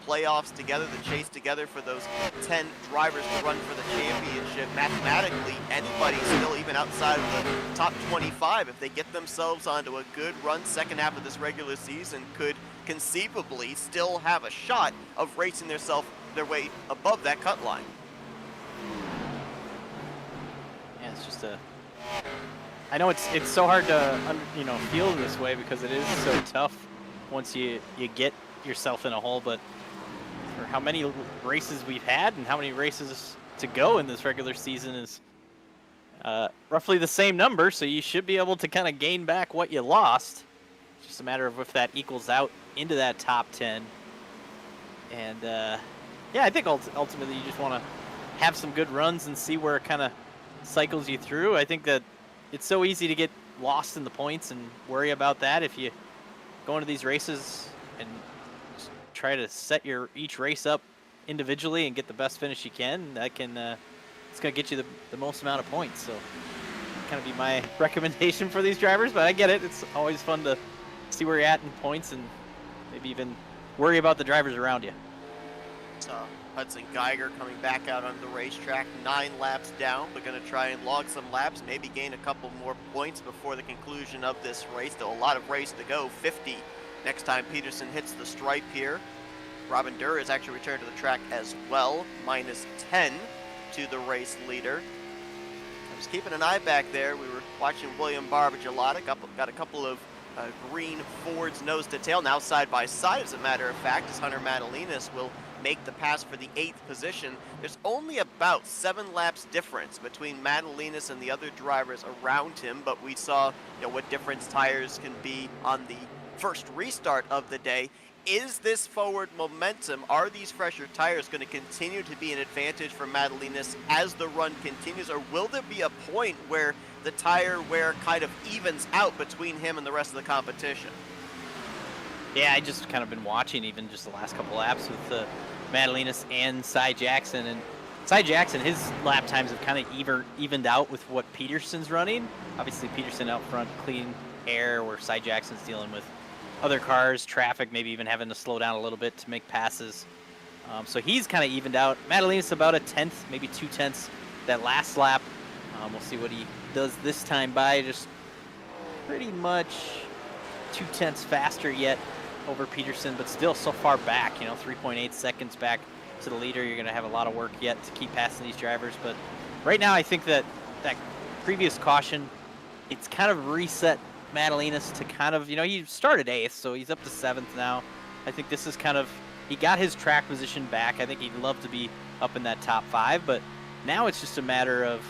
playoffs together, the chase together for those 10 drivers to run for the championship. Mathematically, anybody still, even outside of the top 25, if they get themselves onto a good run second half of this regular season, could conceivably still have a shot of racing their way above that cut line. Yeah, it's just I know it's so hard to feel this way because it is so tough once you get yourself in a hole, but for how many races we've had and how many races to go in this regular season is roughly the same number, so you should be able to kind of gain back what you lost. It's just a matter of if that equals out into that top 10. And yeah, I think ultimately you just want to have some good runs and see where it kind of cycles you through. I think that it's so easy to get lost in the points and worry about that if you go into these races and try to set each race up individually and get the best finish you can. That can it's going to get you the most amount of points. So kind of be my recommendation for these drivers, but I get it. It's always fun to see where you're at in points and maybe even worry about the drivers around you. Hudson Geiger coming back out on the racetrack, 9 laps down, but going to try and log some laps, maybe gain a couple more points before the conclusion of this race. Still a lot of race to go, 50 next time Peterson hits the stripe here. Robin Durr has actually returned to the track as well, minus 10 to the race leader. I was keeping an eye back there. We were watching William Barbagelata, got a couple of green Fords nose to tail, now side by side as a matter of fact, as Hunter Madalinas will make the pass for the 8th position. There's only about 7 laps difference between Madalinas and the other drivers around him, but we saw what difference tires can be on the first restart of the day Is this forward momentum, are these fresher tires going to continue to be an advantage for Madalinas as the run continues, or will there be a point where the tire wear kind of evens out between him and the rest of the competition? Yeah, I just kind of been watching even just the last couple laps with Madalinas and Cy Jackson, and Cy Jackson, his lap times have kind of evened out with what Peterson's running. Obviously, Peterson out front, clean air, where Cy Jackson's dealing with other cars, traffic, maybe even having to slow down a little bit to make passes. So he's kind of evened out. Madalinas about a tenth, maybe 2/10 that last lap. We'll see what he does this time by. Just pretty much 2/10 faster yet over Peterson, but still so far back, 3.8 seconds back to the leader. You're going to have a lot of work yet to keep passing these drivers. But right now, I think that previous caution, it's kind of reset Madalinas to kind of, he started 8th, so he's up to 7th now. I think this is kind of, he got his track position back. I think he'd love to be up in that top 5, but now it's just a matter of,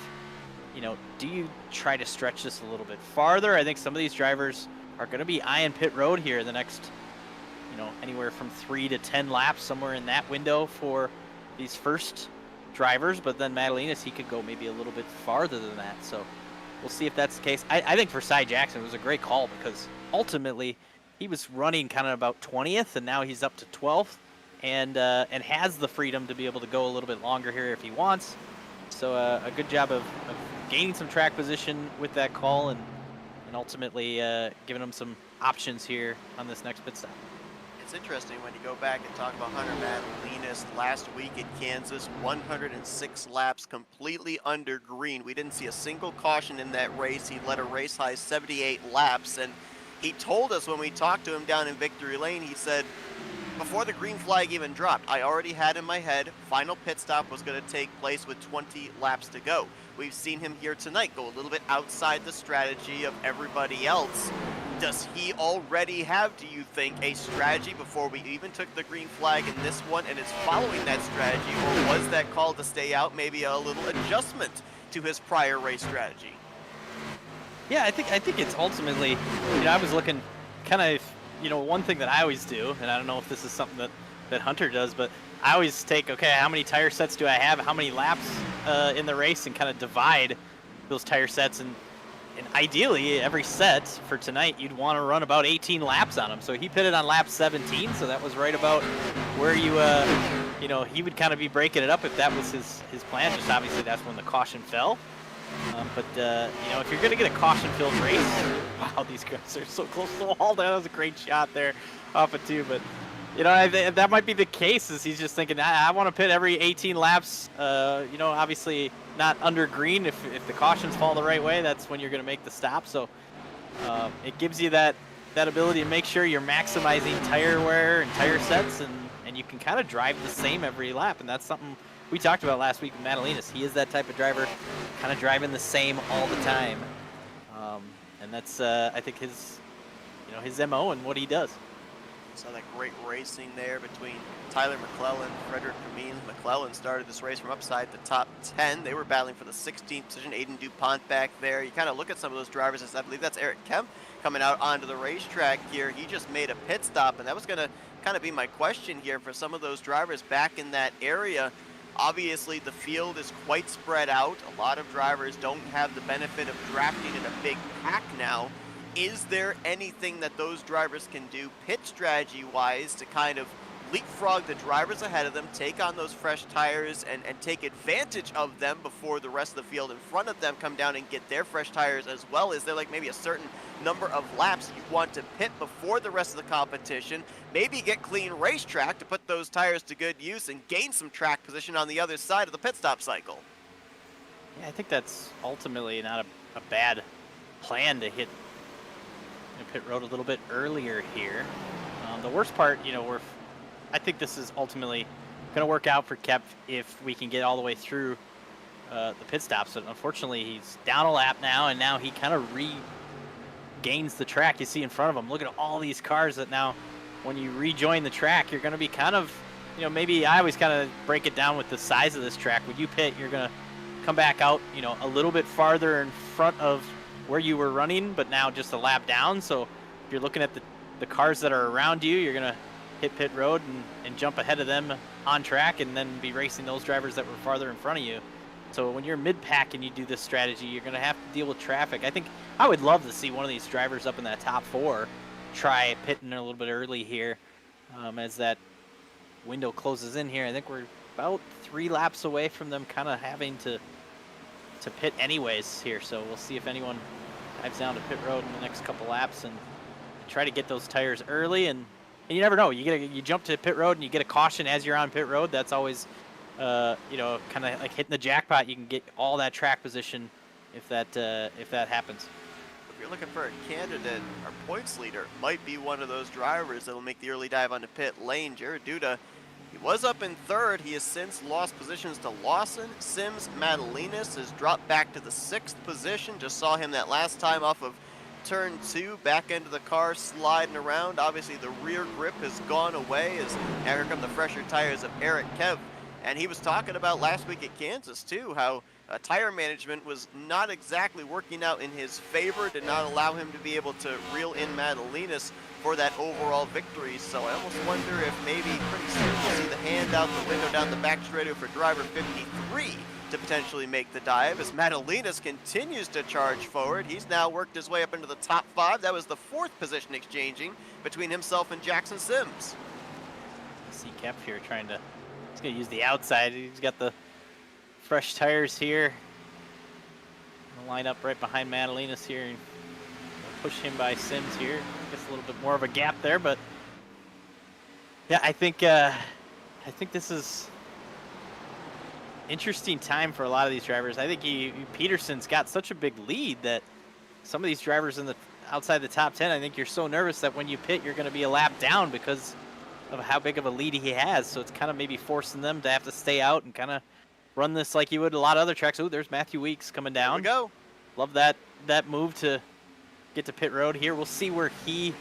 do you try to stretch this a little bit farther? I think some of these drivers are going to be eyeing pit road here the next, anywhere from 3 to 10 laps, somewhere in that window for these first drivers, but then Madalinas, he could go maybe a little bit farther than that, so we'll see if that's the case. I think for Cy Jackson, it was a great call because ultimately he was running kind of about 20th, and now he's up to 12th, and has the freedom to be able to go a little bit longer here if he wants. So a good job of gaining some track position with that call, and ultimately giving him some options here on this next pit stop. It's interesting when you go back and talk about Hunter Madalinas last week at Kansas, 106 laps completely under green. We didn't see a single caution in that race. He led a race high 78 laps, and he told us when we talked to him down in Victory Lane, he said, before the green flag even dropped, I already had in my head final pit stop was going to take place with 20 laps to go. We've seen him here tonight go a little bit outside the strategy of everybody else. Does he already have, do you think, a strategy before we even took the green flag in this one and is following that strategy, or was that call to stay out maybe a little adjustment to his prior race strategy? Yeah, I think it's ultimately, I was looking kind of, one thing that I always do, and I don't know if this is something that Hunter does, but I always take, okay, how many tire sets do I have, how many laps in the race, and kind of divide those tire sets, and ideally every set for tonight you'd want to run about 18 laps on them. So he pitted on lap 17, so that was right about where you he would kind of be breaking it up if that was his plan. Just obviously that's when the caution fell. But if you're gonna get a caution-filled race, wow, these guys are so close to the wall. That was a great shot there off of 2, but that might be the case. Is he's just thinking, I want to pit every 18 laps. Obviously not under green. If the cautions fall the right way, that's when you're going to make the stop. So it gives you that ability to make sure you're maximizing tire wear and tire sets, and you can kind of drive the same every lap. And that's something we talked about last week with Madalinas. He is that type of driver, kind of driving the same all the time. And that's I think his MO and what he does. Saw that great racing there between Tyler McClellan, Frederick Kameen. McClellan started this race from upside the top 10. They were battling for the 16th position. Aiden DuPont back there. You kind of look at some of those drivers, I believe that's Eric Kemp coming out onto the racetrack here. He just made a pit stop, and that was going to kind of be my question here for some of those drivers back in that area. Obviously, the field is quite spread out. A lot of drivers don't have the benefit of drafting in a big pack now. Is there anything that those drivers can do pit strategy-wise to kind of leapfrog the drivers ahead of them, take on those fresh tires, and take advantage of them before the rest of the field in front of them come down and get their fresh tires as well? Is there like maybe a certain number of laps you want to pit before the rest of the competition? Maybe get clean racetrack to put those tires to good use and gain some track position on the other side of the pit stop cycle. Yeah, I think that's ultimately not a bad plan to hit pit road a little bit earlier here. The worst part, I think this is ultimately going to work out for Kep if we can get all the way through the pit stops. But unfortunately, he's down a lap now, and now he kind of regains the track. You see in front of him, look at all these cars that now, when you rejoin the track, you're going to be kind of, maybe I always kind of break it down with the size of this track. When you pit, you're going to come back out, a little bit farther in front of where you were running, but now just a lap down. So if you're looking at the cars that are around you, you're going to hit pit road and jump ahead of them on track, and then be racing those drivers that were farther in front of you. So when you're mid-pack and you do this strategy, you're going to have to deal with traffic. I think I would love to see one of these drivers up in that top 4 try pitting a little bit early here as that window closes in here. I think we're about 3 laps away from them kind of having to pit anyways here. So we'll see if anyone dives down to pit road in the next couple laps and try to get those tires early. And you never know. You jump to pit road and you get a caution as you're on pit road. That's always you know, kind of like hitting the jackpot. You can get all that track position if that happens. If you're looking for a candidate, our points leader might be one of those drivers that will make the early dive onto pit lane. Jared Duda, he was up in 3rd. He has since lost positions to Lawson. Sims Madalinas has dropped back to the 6th position. Just saw him that last time off of turn 2, back end of the car sliding around. Obviously the rear grip has gone away as now here come the fresher tires of Eric Kev. And he was talking about last week at Kansas too, how tire management was not exactly working out in his favor, did not allow him to be able to reel in Madalinas for that overall victory. So I almost wonder if maybe pretty soon we'll see the hand out the window down the back straightaway for driver 53 to potentially make the dive as Madalinas continues to charge forward. He's now worked his way up into the top 5. That was the 4th position exchanging between himself and Jackson Sims. See Kep here trying to, he's going to use the outside. He's got the fresh tires here. Gonna line up right behind Madalinas here and push him by Sims here. Gets a little bit more of a gap there, but yeah, I think this is interesting time for a lot of these drivers. I think Peterson's got such a big lead that some of these drivers in the outside the top 10, I think you're so nervous that when you pit, you're going to be a lap down because of how big of a lead he has. So it's kind of maybe forcing them to have to stay out and kind of run this like you would a lot of other tracks. Oh, there's Matthew Weeks coming down. There we go. Love that move to get to pit road here. We'll see where he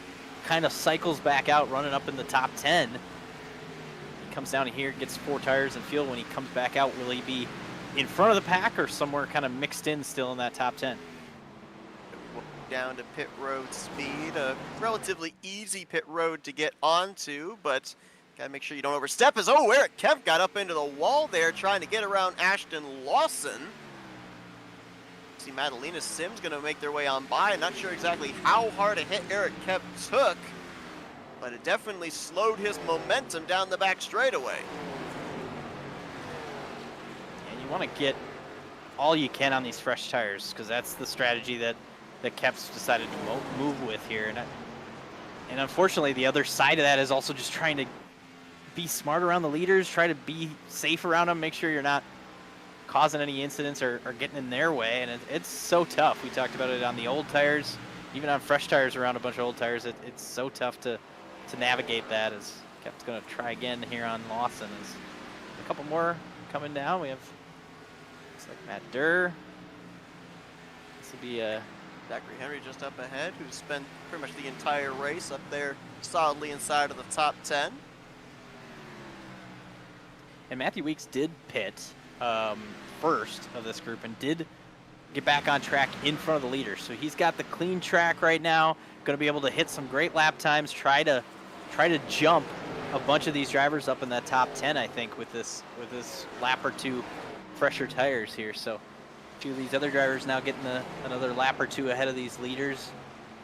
kind of cycles back out running up in the top 10. He comes down here, gets 4 tires and fuel. When he comes back out, will he be in front of the pack or somewhere kind of mixed in still in that top 10? Down to pit road speed, a relatively easy pit road to get onto, but gotta make sure you don't overstep as, oh, Eric Kev got up into the wall there trying to get around Ashton Lawson. See Madalina Sims gonna make their way on by. Not sure exactly how hard a hit Eric Kev took, but it definitely slowed his momentum down the back straightaway. And you want to get all you can on these fresh tires because that's the strategy that Kep's decided to move with here. And unfortunately, the other side of that is also just trying to be smart around the leaders, try to be safe around them, make sure you're not causing any incidents or getting in their way. And it's so tough. We talked about it on the old tires, even on fresh tires around a bunch of old tires. It's so tough to navigate that as Kep's going to try again here on Lawson. There's a couple more coming down. We have, looks like Matt Durr. This will be Zachary Henry just up ahead, who spent pretty much the entire race up there solidly inside of the top 10. And Matthew Weeks did pit first of this group and did get back on track in front of the leaders. So he's got the clean track right now, going to be able to hit some great lap times, try to jump a bunch of these drivers up in that top 10, I think, with this lap or two fresher tires here. So a few of these other drivers now getting another lap or two ahead of these leaders,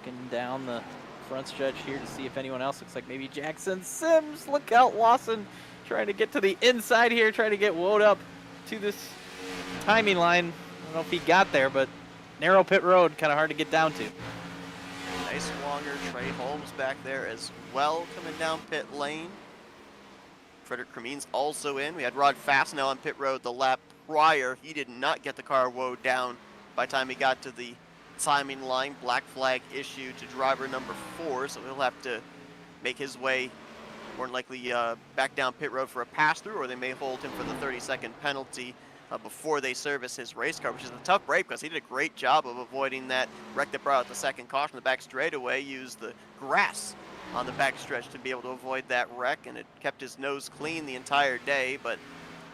getting down the front stretch here to see if anyone else. Looks like maybe Jackson Sims. Look out, Lawson trying to get to the inside here, trying to get woed up to this timing line. I don't know if he got there, but narrow pit road, kind of hard to get down to. Nice longer Trey Holmes back there as well, coming down pit lane. Frederick Cremines also in. We had Rod Fastenal on pit road the lap prior. He did not get the car woed down by the time he got to the timing line. Black flag issued to driver number 4, so he'll have to make his way more than likely back down pit road for a pass-through, or they may hold him for the 30-second penalty before they service his race car, which is a tough break because he did a great job of avoiding that wreck that brought out the second caution. The back straightaway used the grass on the back stretch to be able to avoid that wreck, and it kept his nose clean the entire day, but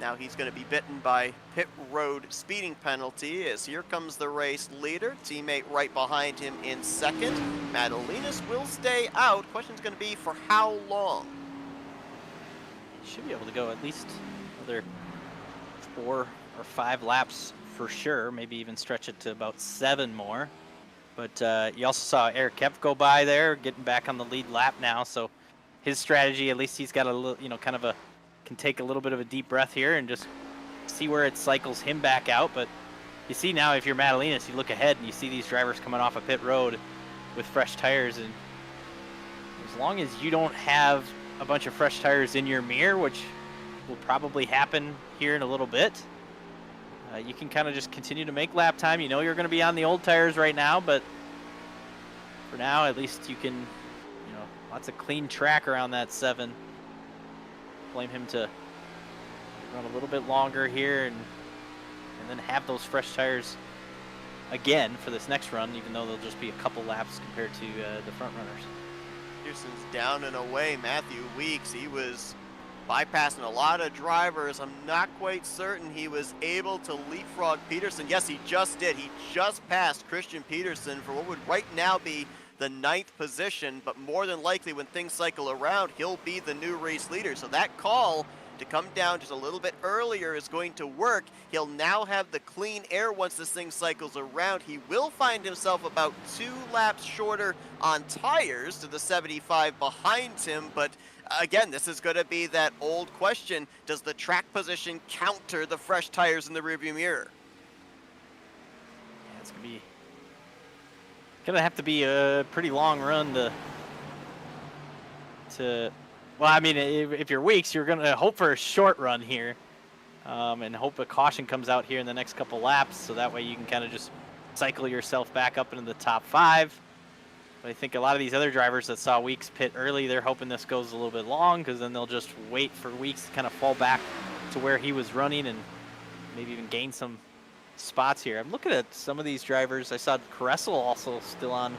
now he's going to be bitten by pit road speeding penalty as here comes the race leader, teammate right behind him in second. Madalinas will stay out. Question's going to be for how long? should be able to go at least another 4 or 5 laps for sure, maybe even stretch it to about 7 more. But you also saw Eric Kempf go by there, getting back on the lead lap now. So his strategy, at least he's got a little, kind of can take a little bit of a deep breath here and just see where it cycles him back out. But you see now, if you're Madalenas, you look ahead and you see these drivers coming off a pit road with fresh tires, and as long as you don't have a bunch of fresh tires in your mirror, which will probably happen here in a little bit, you can kind of just continue to make lap time. You know you're going to be on the old tires right now, but for now, at least you can, lots of clean track around that 7. Blame him to run a little bit longer here and then have those fresh tires again for this next run, even though they'll just be a couple laps compared to the front runners. Peterson's down and away. Matthew Weeks, he was bypassing a lot of drivers. I'm not quite certain he was able to leapfrog Peterson. Yes, he just did. He just passed Christian Peterson for what would right now be the 9th position, but more than likely when things cycle around, he'll be the new race leader. So that call to come down just a little bit earlier is going to work. He'll now have the clean air once this thing cycles around. He will find himself about 2 laps shorter on tires to the 75 behind him, but again, this is going to be that old question. Does the track position counter the fresh tires in the rearview mirror? Yeah, it's gonna have to be a pretty long run to well, I mean, if you're Weeks, you're gonna hope for a short run here, and hope a caution comes out here in the next couple laps, so that way you can kind of just cycle yourself back up into the top 5. But I think a lot of these other drivers that saw Weeks pit early, they're hoping this goes a little bit long, because then they'll just wait for Weeks to kind of fall back to where he was running and maybe even gain some spots here. I'm looking at some of these drivers. I saw Kressel also still on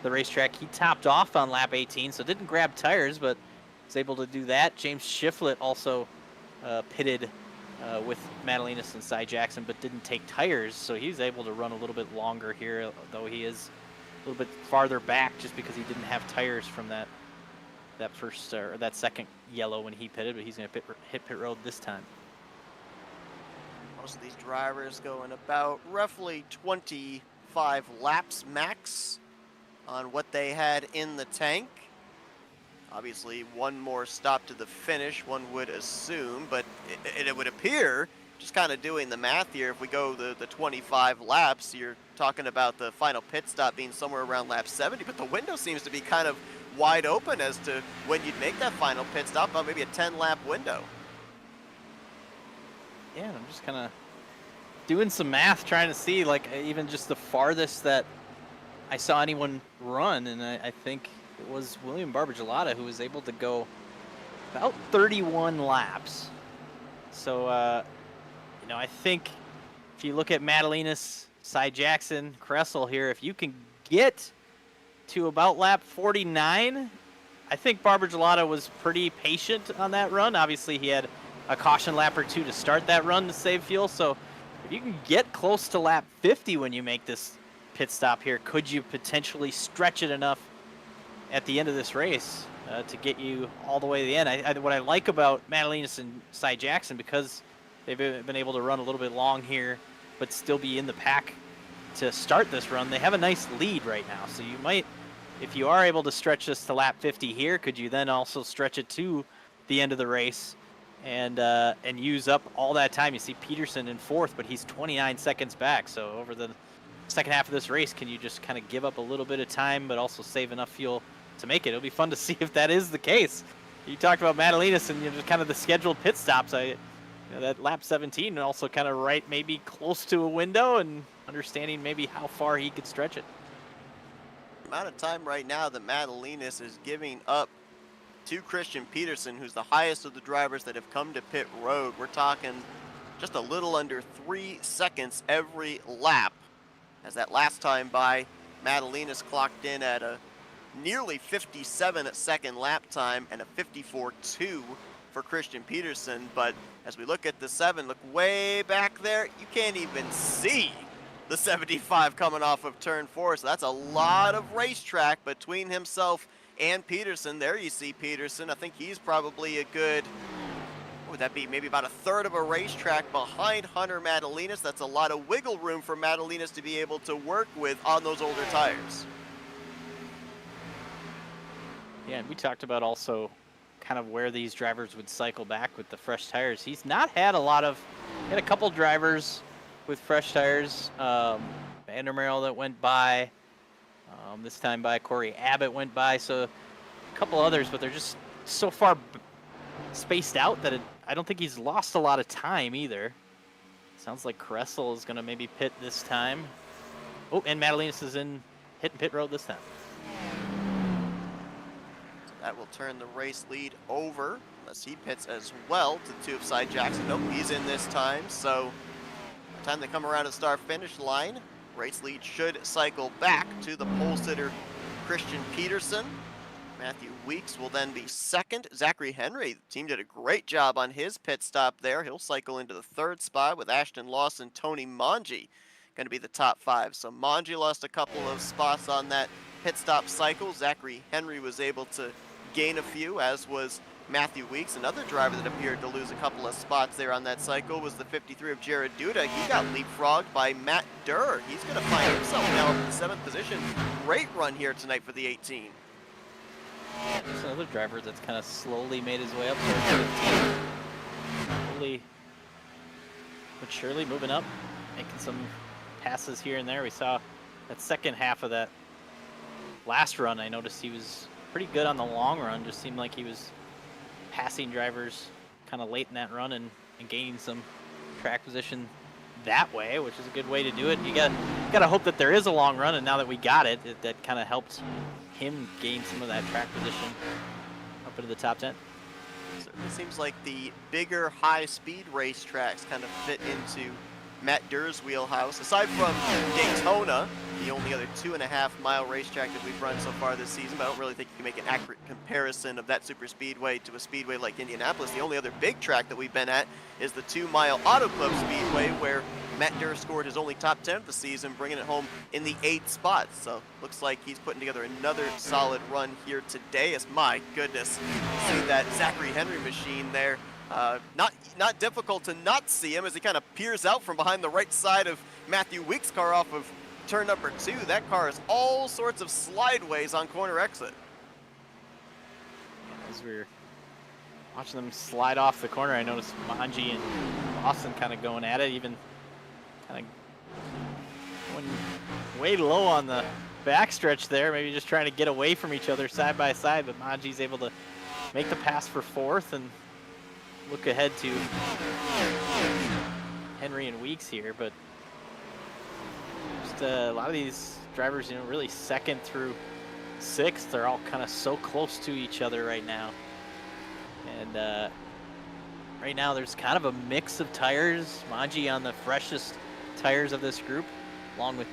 the racetrack. He topped off on lap 18, so didn't grab tires, but was able to do that. James Shiflett also pitted with Madalenas and Cy Jackson, but didn't take tires, so he's able to run a little bit longer here, though he is a little bit farther back just because he didn't have tires from that first or that second yellow when he pitted, but he's going to hit pit road this time. Most of these drivers going about roughly 25 laps max on what they had in the tank. Obviously, one more stop to the finish, one would assume, but it would appear, just kind of doing the math here, if we go the 25 laps, you're talking about the final pit stop being somewhere around lap 70, but the window seems to be kind of wide open as to when you'd make that final pit stop, on maybe a 10-lap window. Yeah, I'm just kind of doing some math, trying to see, like, even just the farthest that I saw anyone run, and I think it was William Barbagelata who was able to go about 31 laps. So, I think if you look at Madalenas, Cy Jackson, Kressel here, if you can get to about lap 49, I think Barbagelata was pretty patient on that run. Obviously, he had a caution lap or 2 to start that run to save fuel. So if you can get close to lap 50 when you make this pit stop here, could you potentially stretch it enough at the end of this race to get you all the way to the end? What I like about Madalenas and Cy Jackson, because they've been able to run a little bit long here, but still be in the pack to start this run, they have a nice lead right now. So you might, if you are able to stretch this to lap 50 here, could you then also stretch it to the end of the race and use up all that time? You see Peterson in 4th, but he's 29 seconds back. So over the second half of this race, can you just kind of give up a little bit of time, but also save enough fuel to make it? It'll be fun to see if that is the case. You talked about Madalenas and just kind of the scheduled pit stops. That lap 17 also kind of right, maybe close to a window, and understanding maybe how far he could stretch it. The amount of time right now that Madalenas is giving up to Christian Peterson, who's the highest of the drivers that have come to pit road. We're talking just a little under 3 seconds every lap. As that last time by, Madalenas clocked in at a nearly 57-second lap time and a 54.2 for Christian Peterson. But as we look at the 7, look way back there, you can't even see the 75 coming off of turn 4. So that's a lot of racetrack between himself and Peterson. There you see Peterson. I think he's probably a good Would that be maybe about a third of a racetrack behind Hunter Madalinas? That's a lot of wiggle room for Madalinas to be able to work with on those older tires. Yeah, and we talked about also kind of where these drivers would cycle back with the fresh tires. He's not had a lot of, had a couple drivers with fresh tires. Vandermeer that went by, this time by Corey Abbott went by, so a couple others, but they're just so far spaced out that I don't think he's lost a lot of time either. Sounds like Kressel is going to maybe pit this time. Oh, and Madalinas is hitting pit road this time. That will turn the race lead over, unless he pits as well to the 2 of Cy Jackson. Nope, he's in this time, so by the time they come around to the start-finish line, race lead should cycle back to the pole sitter Christian Peterson. Matthew Weeks will then be second. Zachary Henry, the team did a great job on his pit stop there. He'll cycle into the 3rd spot with Ashton Lawson, Tony Manji going to be the top 5. So Manji lost a couple of spots on that pit stop cycle. Zachary Henry was able to gain a few, as was Matthew Weeks. Another driver that appeared to lose a couple of spots there on that cycle was the 53 of Jared Duda. He got leapfrogged by Matt Durr. He's going to find himself now in the 7th position. Great run here tonight for the 18. There's another driver that's kind of slowly made his way up towards 15. Slowly but surely moving up, making some passes here and there. We saw that second half of that last run. I noticed he was pretty good on the long run. Just seemed like he was passing drivers kind of late in that run and gaining some track position that way, which is a good way to do it. You got to hope that there is a long run, and now that we got it, that kind of helped him gain some of that track position up into the top 10. Certainly seems like the bigger high-speed racetracks kind of fit into Matt Durr's wheelhouse. Aside from Daytona, the only other 2.5-mile racetrack that we've run so far this season, but I don't really think you can make an accurate comparison of that super speedway to a speedway like Indianapolis. The only other big track that we've been at is the 2-mile Auto Club Speedway, where Matt Durr scored his only top 10 of the season, bringing it home in the 8th spot. So looks like he's putting together another solid run here today. As my goodness, see that Zachary Henry machine there. Not difficult to not see him as he kind of peers out from behind the right side of Matthew Weeks' car off of turn number 2. That car is all sorts of slideways on corner exit. As we're watching them slide off the corner, I noticed Manji and Lawson kind of going at it, even kind of going way low on the backstretch there, maybe just trying to get away from each other side by side, but Manji's able to make the pass for 4th and look ahead to Henry and Weeks here. But just a lot of these drivers, you know, really 2nd through 6th, they're all kind of so close to each other right now. And right now there's kind of a mix of tires. Manji on the freshest tires of this group, along with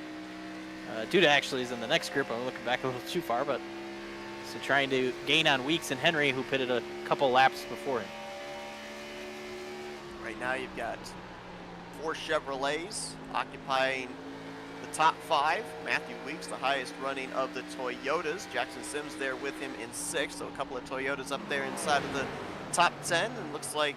Duda actually is in the next group. I'm looking back a little too far, but so trying to gain on Weeks and Henry, who pitted a couple laps before him. Right now you've got 4 Chevrolets occupying the top 5. Matthew Weeks, the highest running of the Toyotas. Jackson Sims there with him in 6th, so a couple of Toyotas up there inside of the top 10, and looks like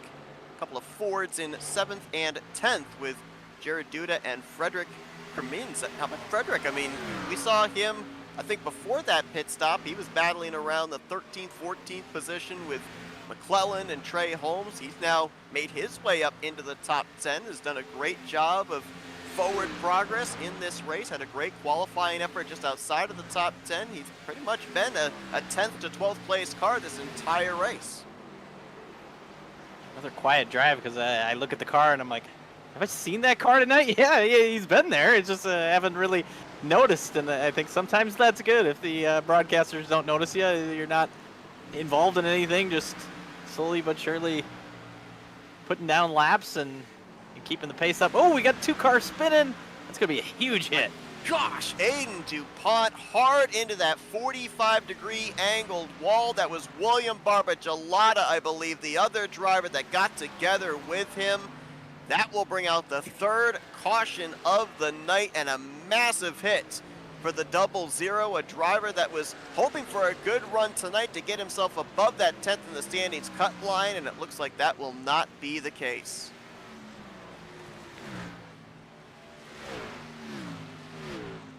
a couple of Fords in 7th and 10th with Jared Duda and Frederick Permins. How about Frederick? I mean, we saw him, I think before that pit stop, he was battling around the 13th, 14th position with McClellan and Trey Holmes. He's now made his way up into the top 10, has done a great job of forward progress in this race, had a great qualifying effort just outside of the top 10. He's pretty much been a 10th to 12th place car this entire race. Another quiet drive, because I look at the car and I'm like, have I seen that car tonight? Yeah, he's been there. It's just haven't really noticed, and I think sometimes that's good. If the broadcasters don't notice you, you're not involved in anything, just slowly but surely putting down laps and keeping the pace up. Oh, we got 2 cars spinning. That's going to be a huge hit. Gosh, Aiden DuPont hard into that 45-degree angled wall. That was William Barbagelata, I believe, the other driver that got together with him. That will bring out the 3rd caution of the night and a massive hit for the 00, a driver that was hoping for a good run tonight to get himself above that 10th in the standings cut line, and it looks like that will not be the case.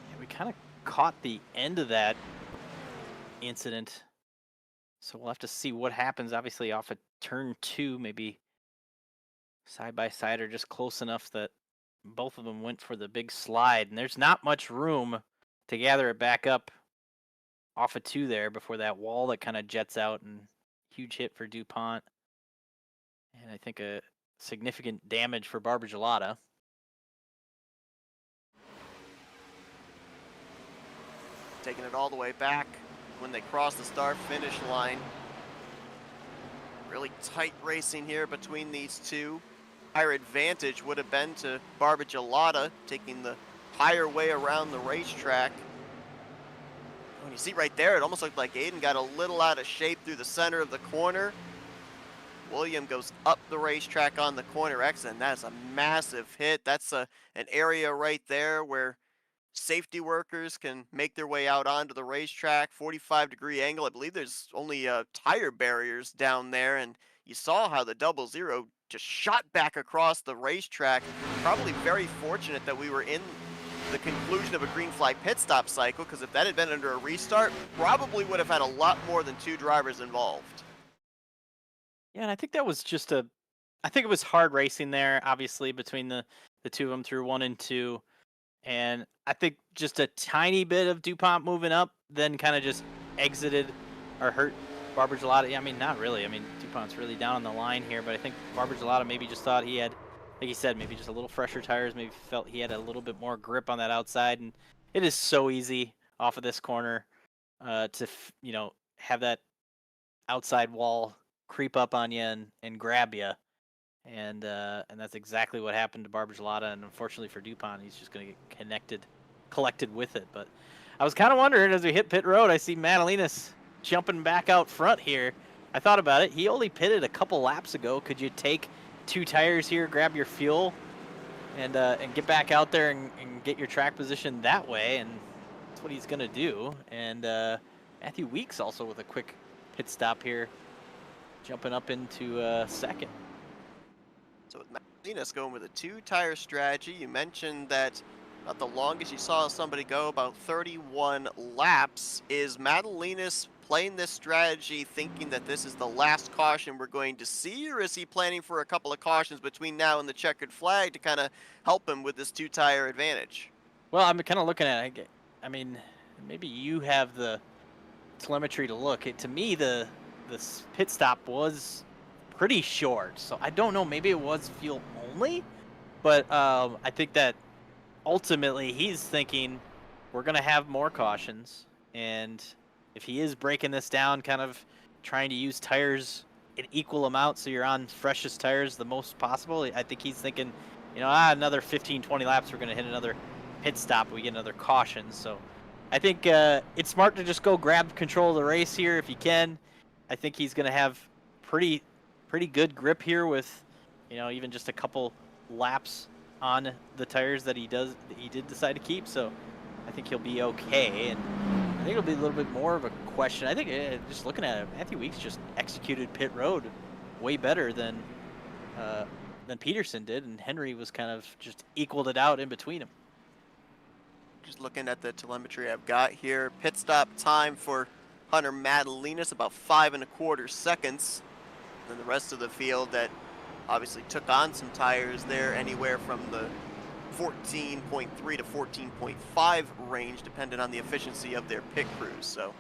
Yeah, we kind of caught the end of that incident, so we'll have to see what happens. Obviously off of turn 2, maybe side by side or just close enough that both of them went for the big slide, and there's not much room to gather it back up off of 2 there before that wall that kind of jets out, and huge hit for DuPont, and I think a significant damage for Barbagelata. Taking it all the way back when they cross the start-finish line. Really tight racing here between these two. Higher advantage would have been to Barbagelata, taking the higher way around the racetrack. When you see right there, it almost looked like Aiden got a little out of shape through the center of the corner. William goes up the racetrack on the corner exit, and that's a massive hit. That's an area right there where safety workers can make their way out onto the racetrack. 45-degree angle. I believe there's only tire barriers down there, and you saw how the 00 just shot back across the racetrack. Probably very fortunate that we were in the conclusion of a green flag pit stop cycle, because if that had been under a restart, probably would have had a lot more than 2 drivers involved. Yeah, and I think that was just I think it was hard racing there, obviously, between the 2 of them through 1 and 2. And I think just a tiny bit of DuPont moving up, then kind of just exited or hurt Barbagelata. I mean, not really. I mean, DuPont's really down on the line here, but I think Barbagelata maybe just thought he had, like he said, maybe just a little fresher tires, maybe felt he had a little bit more grip on that outside. And it is so easy off of this corner to, have that outside wall creep up on you and grab you. And that's exactly what happened to Barbagelata, and unfortunately for DuPont, he's just going to get collected with it. But I was kind of wondering, as we hit pit road, I see Madalinas jumping back out front here. I thought about it. He only pitted a couple laps ago. Could you take 2 tires here, grab your fuel, and get back out there and get your track position that way? And that's what he's going to do. And Matthew Weeks also with a quick pit stop here, jumping up into second. So with Madalinas going with a 2-tire strategy, you mentioned that about the longest you saw somebody go, about 31 laps. Is Madalinas playing this strategy thinking that this is the last caution we're going to see, or is he planning for a couple of cautions between now and the checkered flag to kind of help him with this 2-tire advantage? Well, I'm kind of looking at it. I mean, maybe you have the telemetry to look. To me, the pit stop was pretty short, so I don't know, maybe it was fuel only, but I think that ultimately he's thinking we're going to have more cautions, and if he is breaking this down, kind of trying to use tires in equal amounts so you're on freshest tires the most possible, I think he's thinking, another 15-20 laps, we're going to hit another pit stop, we get another caution. So I think it's smart to just go grab control of the race here if you can. I think he's going to have pretty good grip here with, even just a couple laps on the tires that he did decide to keep. So I think he'll be okay. And I think it'll be a little bit more of a question. I think just looking at it, Matthew Weeks just executed pit road way better than Peterson did, and Henry was kind of just equaled it out in between them. Just looking at the telemetry I've got here, pit stop time for Hunter Madalinas about 5.25 seconds. And the rest of the field that obviously took on some tires there, anywhere from the 14.3 to 14.5 range, depending on the efficiency of their pit crews. So,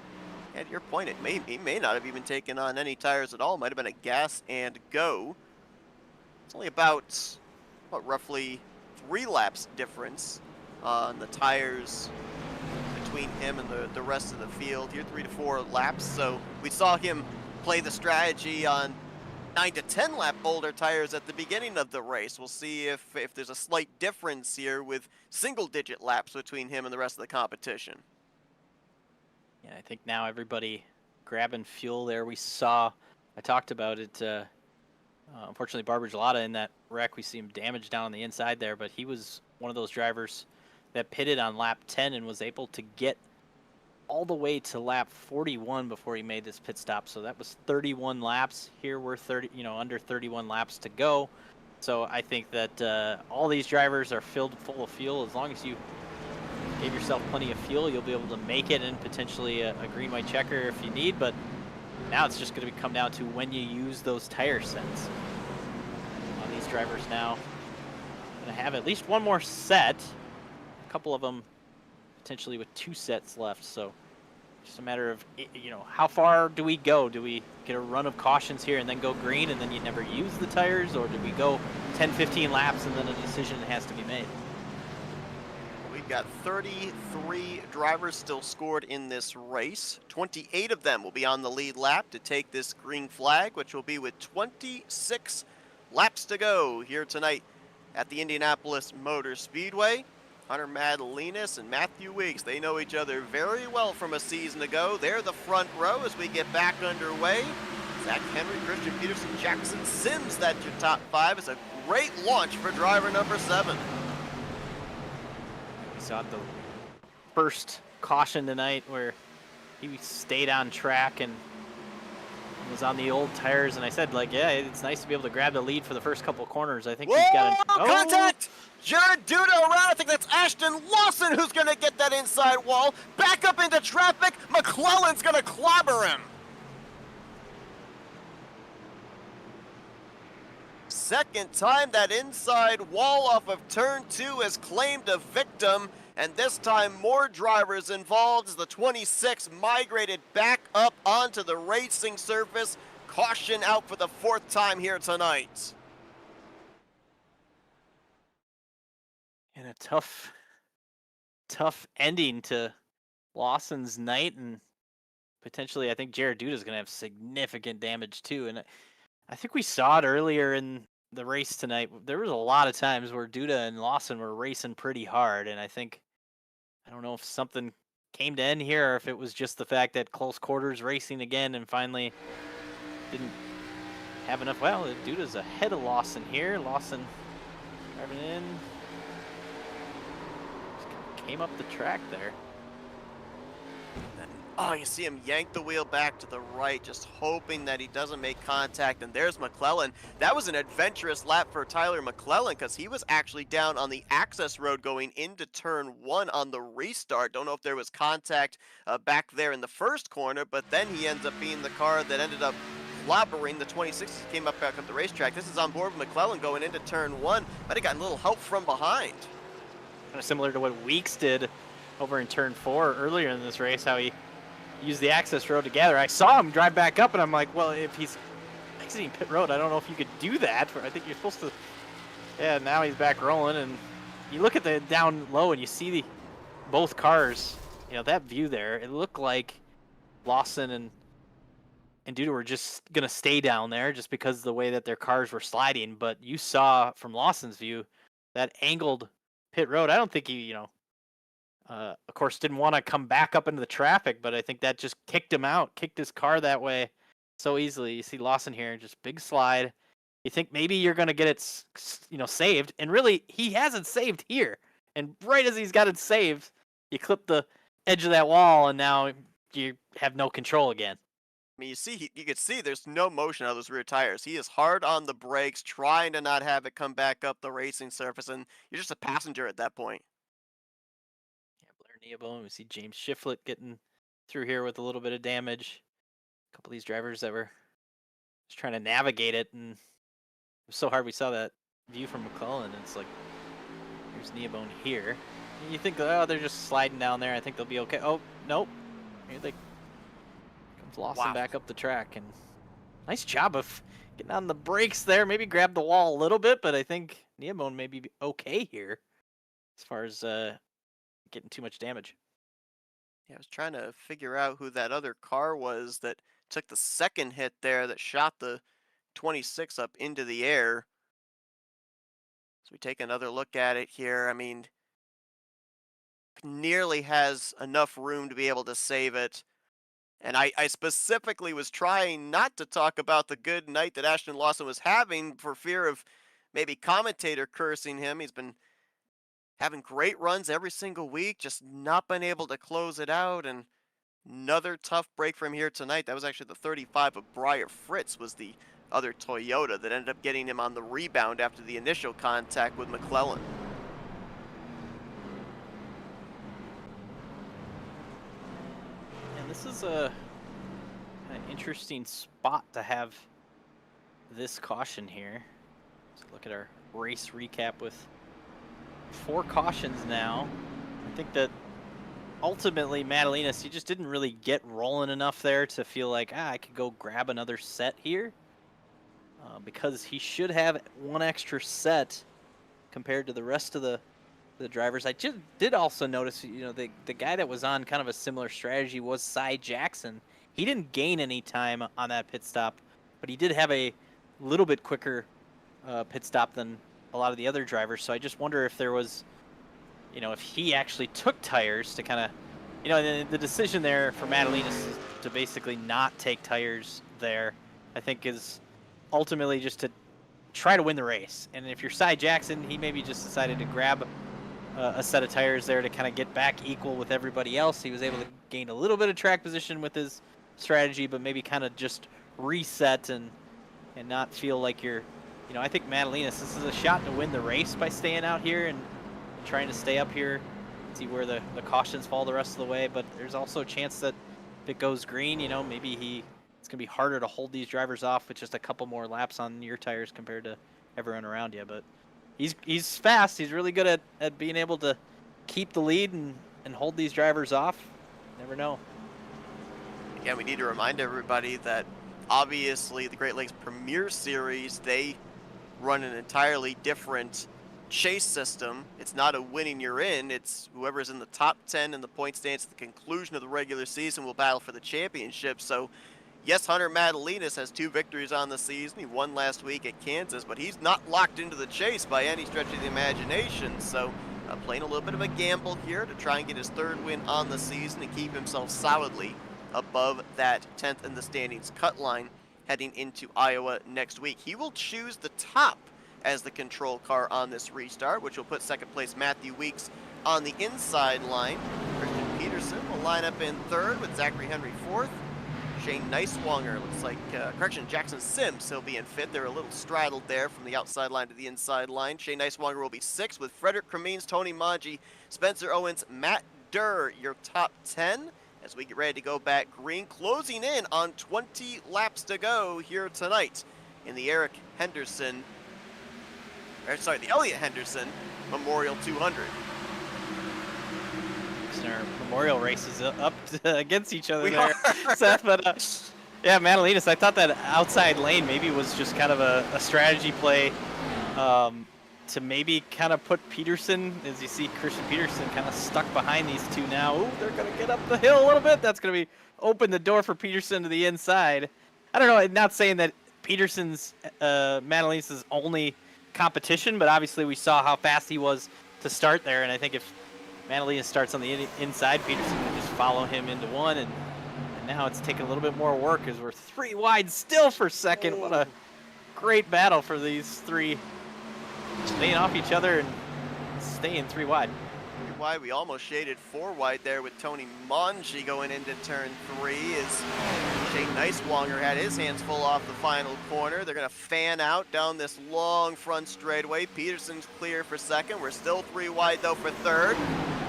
at your point, he may not have even taken on any tires at all. Might have been a gas and go. It's only about roughly 3 laps difference on the tires between him and the rest of the field here, 3 to 4 laps. So we saw him play the strategy on 9 to 10 lap Boulder tires at the beginning of the race. We'll see if there's a slight difference here with single-digit laps between him and the rest of the competition. Yeah, I think now everybody grabbing fuel there. I talked about it, unfortunately Barbagelata in that wreck, we see him damaged down on the inside there, but he was one of those drivers that pitted on lap 10 and was able to get all the way to lap 41 before he made this pit stop. So that was 31 laps. Here we're under 31 laps to go. So I think that all these drivers are filled full of fuel. As long as you gave yourself plenty of fuel, you'll be able to make it and potentially a green white checker if you need. But now it's just going to come down to when you use those tire sets. On these drivers now, going to have at least one more set. A couple of them potentially with 2 sets left. So just a matter of, how far do we go? Do we get a run of cautions here and then go green and then you never use the tires? Or do we go 10, 15 laps and then a decision has to be made? We've got 33 drivers still scored in this race. 28 of them will be on the lead lap to take this green flag, which will be with 26 laps to go here tonight at the Indianapolis Motor Speedway. Hunter Madalinas and Matthew Weeks, they know each other very well from a season ago. They're the front row as we get back underway. Zach Henry, Christian Peterson, Jackson Sims, that's your top 5. It's a great launch for driver number 7. We saw the first caution tonight where he stayed on track and was on the old tires, and I said, yeah, it's nice to be able to grab the lead for the first couple of corners. I think he's got contact! Jared Duda around. I think that's Ashton Lawson who's going to get that inside wall. Back up into traffic. McClellan's going to clobber him. Second time that inside wall off of turn 2 has claimed a victim, and this time more drivers involved as the 26 migrated back up onto the racing surface. Caution out for the 4th time here tonight. And a tough ending to Lawson's night, and potentially I think Jared Duda is going to have significant damage too. And I think we saw it earlier in the race tonight. There was a lot of times where Duda and Lawson were racing pretty hard, and I don't know if something came to end here or if it was just the fact that close quarters racing again and finally didn't have enough. Well, Duda's ahead of Lawson here. Lawson driving in. Came up the track there. Oh, you see him yank the wheel back to the right, just hoping that he doesn't make contact. And there's McClellan. That was an adventurous lap for Tyler McClellan because he was actually down on the access road going into turn 1 on the restart. Don't know if there was contact back there in the first corner, but then he ends up being the car that ended up clobbering the 26. Came up back up the racetrack. This is on board with McClellan going into turn 1. Might have gotten a little help from behind. Kind of similar to what Weeks did over in turn 4 earlier in this race, how he used the access road together. I saw him drive back up, and I'm like, well, if he's exiting pit road, I don't know if you could do that. I think you're supposed to. Yeah, now he's back rolling, and you look at the down low, and you see both cars. That view there. It looked like Lawson and Duda were just gonna stay down there just because of the way that their cars were sliding. But you saw from Lawson's view that angled pit road. I don't think he, of course, didn't want to come back up into the traffic, but I think that just kicked him out, kicked his car that way so easily. You see Lawson here, just big slide. You think maybe you're going to get it, saved, and really, he hasn't saved here. And right as he's got it saved, you clip the edge of that wall, and now you have no control again. I mean, you could see there's no motion out of those rear tires. He is hard on the brakes, trying to not have it come back up the racing surface, and you're just a passenger at that point. Yeah, Blair Neobone. We see James Shiflett getting through here with a little bit of damage. A couple of these drivers that were just trying to navigate it, and it was so hard. We saw that view from McClellan, and it's like, here's Neobone here. And you think, oh, they're just sliding down there. I think they'll be okay. Oh, nope. Here they Lawson back up the track, and nice job of getting on the brakes there. Maybe grab the wall a little bit, but I think Neobone may be okay here as far as getting too much damage. Yeah, I was trying to figure out who that other car was that took the second hit there that shot the 26 up into the air. So we take another look at it here. I mean, nearly has enough room to be able to save it. And I specifically was trying not to talk about the good night that Ashton Lawson was having for fear of maybe commentator cursing him. He's been having great runs every single week, just not been able to close it out. And another tough break from here tonight. That was actually the 35 of Breyer Fritz was the other Toyota that ended up getting him on the rebound after the initial contact with McClellan. And this is an interesting spot to have this caution here. Let's look at our race recap with 4 cautions now. I think that ultimately Madalinas, he just didn't really get rolling enough there to feel like, I could go grab another set here. Because he should have 1 extra set compared to the rest of the drivers. I did also notice, the guy that was on kind of a similar strategy was Cy Jackson. He didn't gain any time on that pit stop, but he did have a little bit quicker pit stop than a lot of the other drivers. So I just wonder if there was, if he actually took tires to kind of, the decision there for Madalinas is to basically not take tires there, I think is ultimately just to try to win the race. And if you're Cy Jackson, he maybe just decided to grab a set of tires there to kind of get back equal with everybody else. He was able to gain a little bit of track position with his strategy, but maybe kind of just reset and not feel like you're, I think Madalinas, this is a shot to win the race by staying out here and trying to stay up here, see where the cautions fall the rest of the way. But there's also a chance that if it goes green, maybe it's going to be harder to hold these drivers off with just a couple more laps on your tires compared to everyone around you. But he's fast. He's really good at being able to keep the lead and hold these drivers off. Never know. Again, we need to remind everybody that obviously the Great Lakes Premier Series, they run an entirely different chase system. It's not a winning you're in. It's whoever's in the top 10 in the point standings at the conclusion of the regular season will battle for the championship. So yes, Hunter Madalinas has 2 victories on the season. He won last week at Kansas, but he's not locked into the chase by any stretch of the imagination. So playing a little bit of a gamble here to try and get his 3rd win on the season and keep himself solidly above that 10th in the standings cut line heading into Iowa next week. He will choose the top as the control car on this restart, which will put 2nd place Matthew Weeks on the inside line. Christian Peterson will line up in 3rd with Zachary Henry 4th. Shane Neiswanger looks like, Jackson Sims, he'll be in 5th. They're a little straddled there from the outside line to the inside line. Shane Neiswanger will be 6th with Frederick Cremines, Tony Maggi, Spencer Owens, Matt Durr, your top 10. As we get ready to go back green, closing in on 20 laps to go here tonight in the the Elliott Henderson Memorial 200. Our memorial races up against each other there, Seth. But yeah, Madalinas, I thought that outside lane maybe was just kind of a strategy play to maybe kind of put Peterson, as you see Christian Peterson kind of stuck behind these 2 now. Ooh, they're going to get up the hill a little bit. That's going to be open the door for Peterson to the inside. I don't know, I'm not saying that Peterson's Madalinas' only competition, but obviously we saw how fast he was to start there, and I think if Madalinas starts on the inside, Peterson can just follow him into 1, and now it's taking a little bit more work as we're 3 wide still for 2nd. What a great battle for these 3, staying off each other and staying 3 wide. 3 wide, we almost shaded 4 wide there with Tony Maggi going into turn 3 as Shane Neiswanger had his hands full off the final corner. They're going to fan out down this long front straightaway. Peterson's clear for 2nd. We're still 3 wide though for 3rd.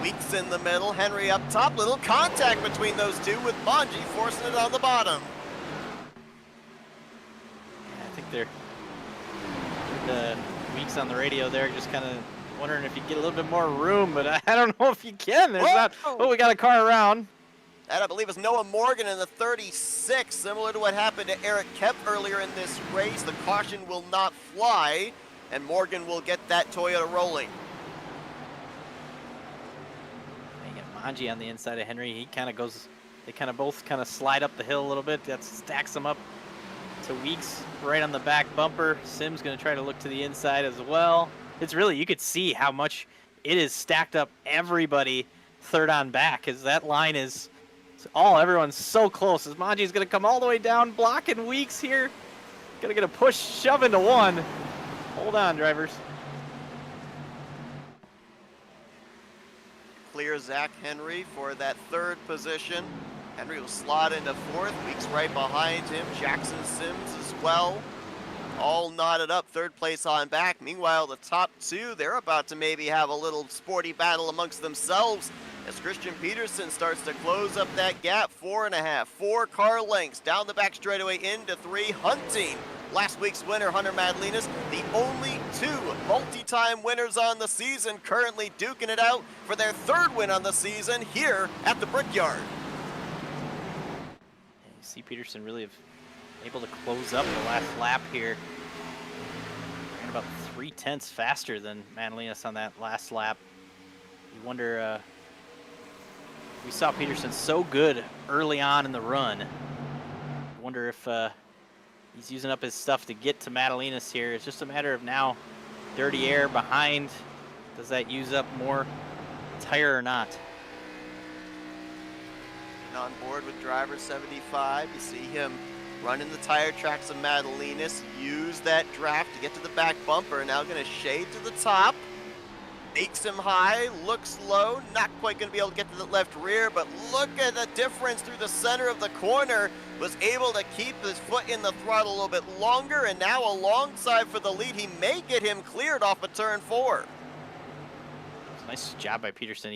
Weeks in the middle, Henry up top. Little contact between those 2 with Maggi forcing it on the bottom. Yeah, I think they're the Weeks on the radio there, just kind of wondering if you get a little bit more room, but I don't know if you can. There's not. Oh, we got a car around. That, I believe, is Noah Morgan in the 36, similar to what happened to Eric Kemp earlier in this race. The caution will not fly, and Morgan will get that Toyota rolling. You got Maggi on the inside of Henry. He kind of goes, they kind of both kind of slide up the hill a little bit. That stacks them up to Weeks right on the back bumper. Sim's going to try to look to the inside as well. It's really, you could see how much it is stacked up everybody 3rd on back, as that line is everyone's so close. As Maggi's going to come all the way down, blocking Weeks here. Going to get a push, shove into 1. Hold on, drivers. clear Zach Henry for that third position. Henry will slot into fourth. Weeks right behind him. Jackson Sims as well. All knotted up, third place on back. Meanwhile, the top two, they're about to maybe have a little sporty battle amongst themselves as Christian Peterson starts to close up that gap. 4.5, 4 car lengths down the back straightaway into 3, hunting last week's winner, Hunter Madalinas, the only 2 multi-time winners on the season, currently duking it out for their third win on the season here at the Brickyard. You see Peterson really able to close up the last lap here. Ran about 0.3 faster than Madalinas on that last lap. You wonder, we saw Peterson so good early on in the run. I wonder if he's using up his stuff to get to Madalinas here. It's just a matter of now dirty air behind. Does that use up more tire or not? And on board with driver 75, you see him running the tire tracks of Madalinas, use that draft to get to the back bumper, now going to shade to the top, makes him high, looks low, not quite going to be able to get to the left rear, but look at the difference through the center of the corner, was able to keep his foot in the throttle a little bit longer, and now alongside for the lead, he may get him cleared off of turn 4. Nice job by Peterson.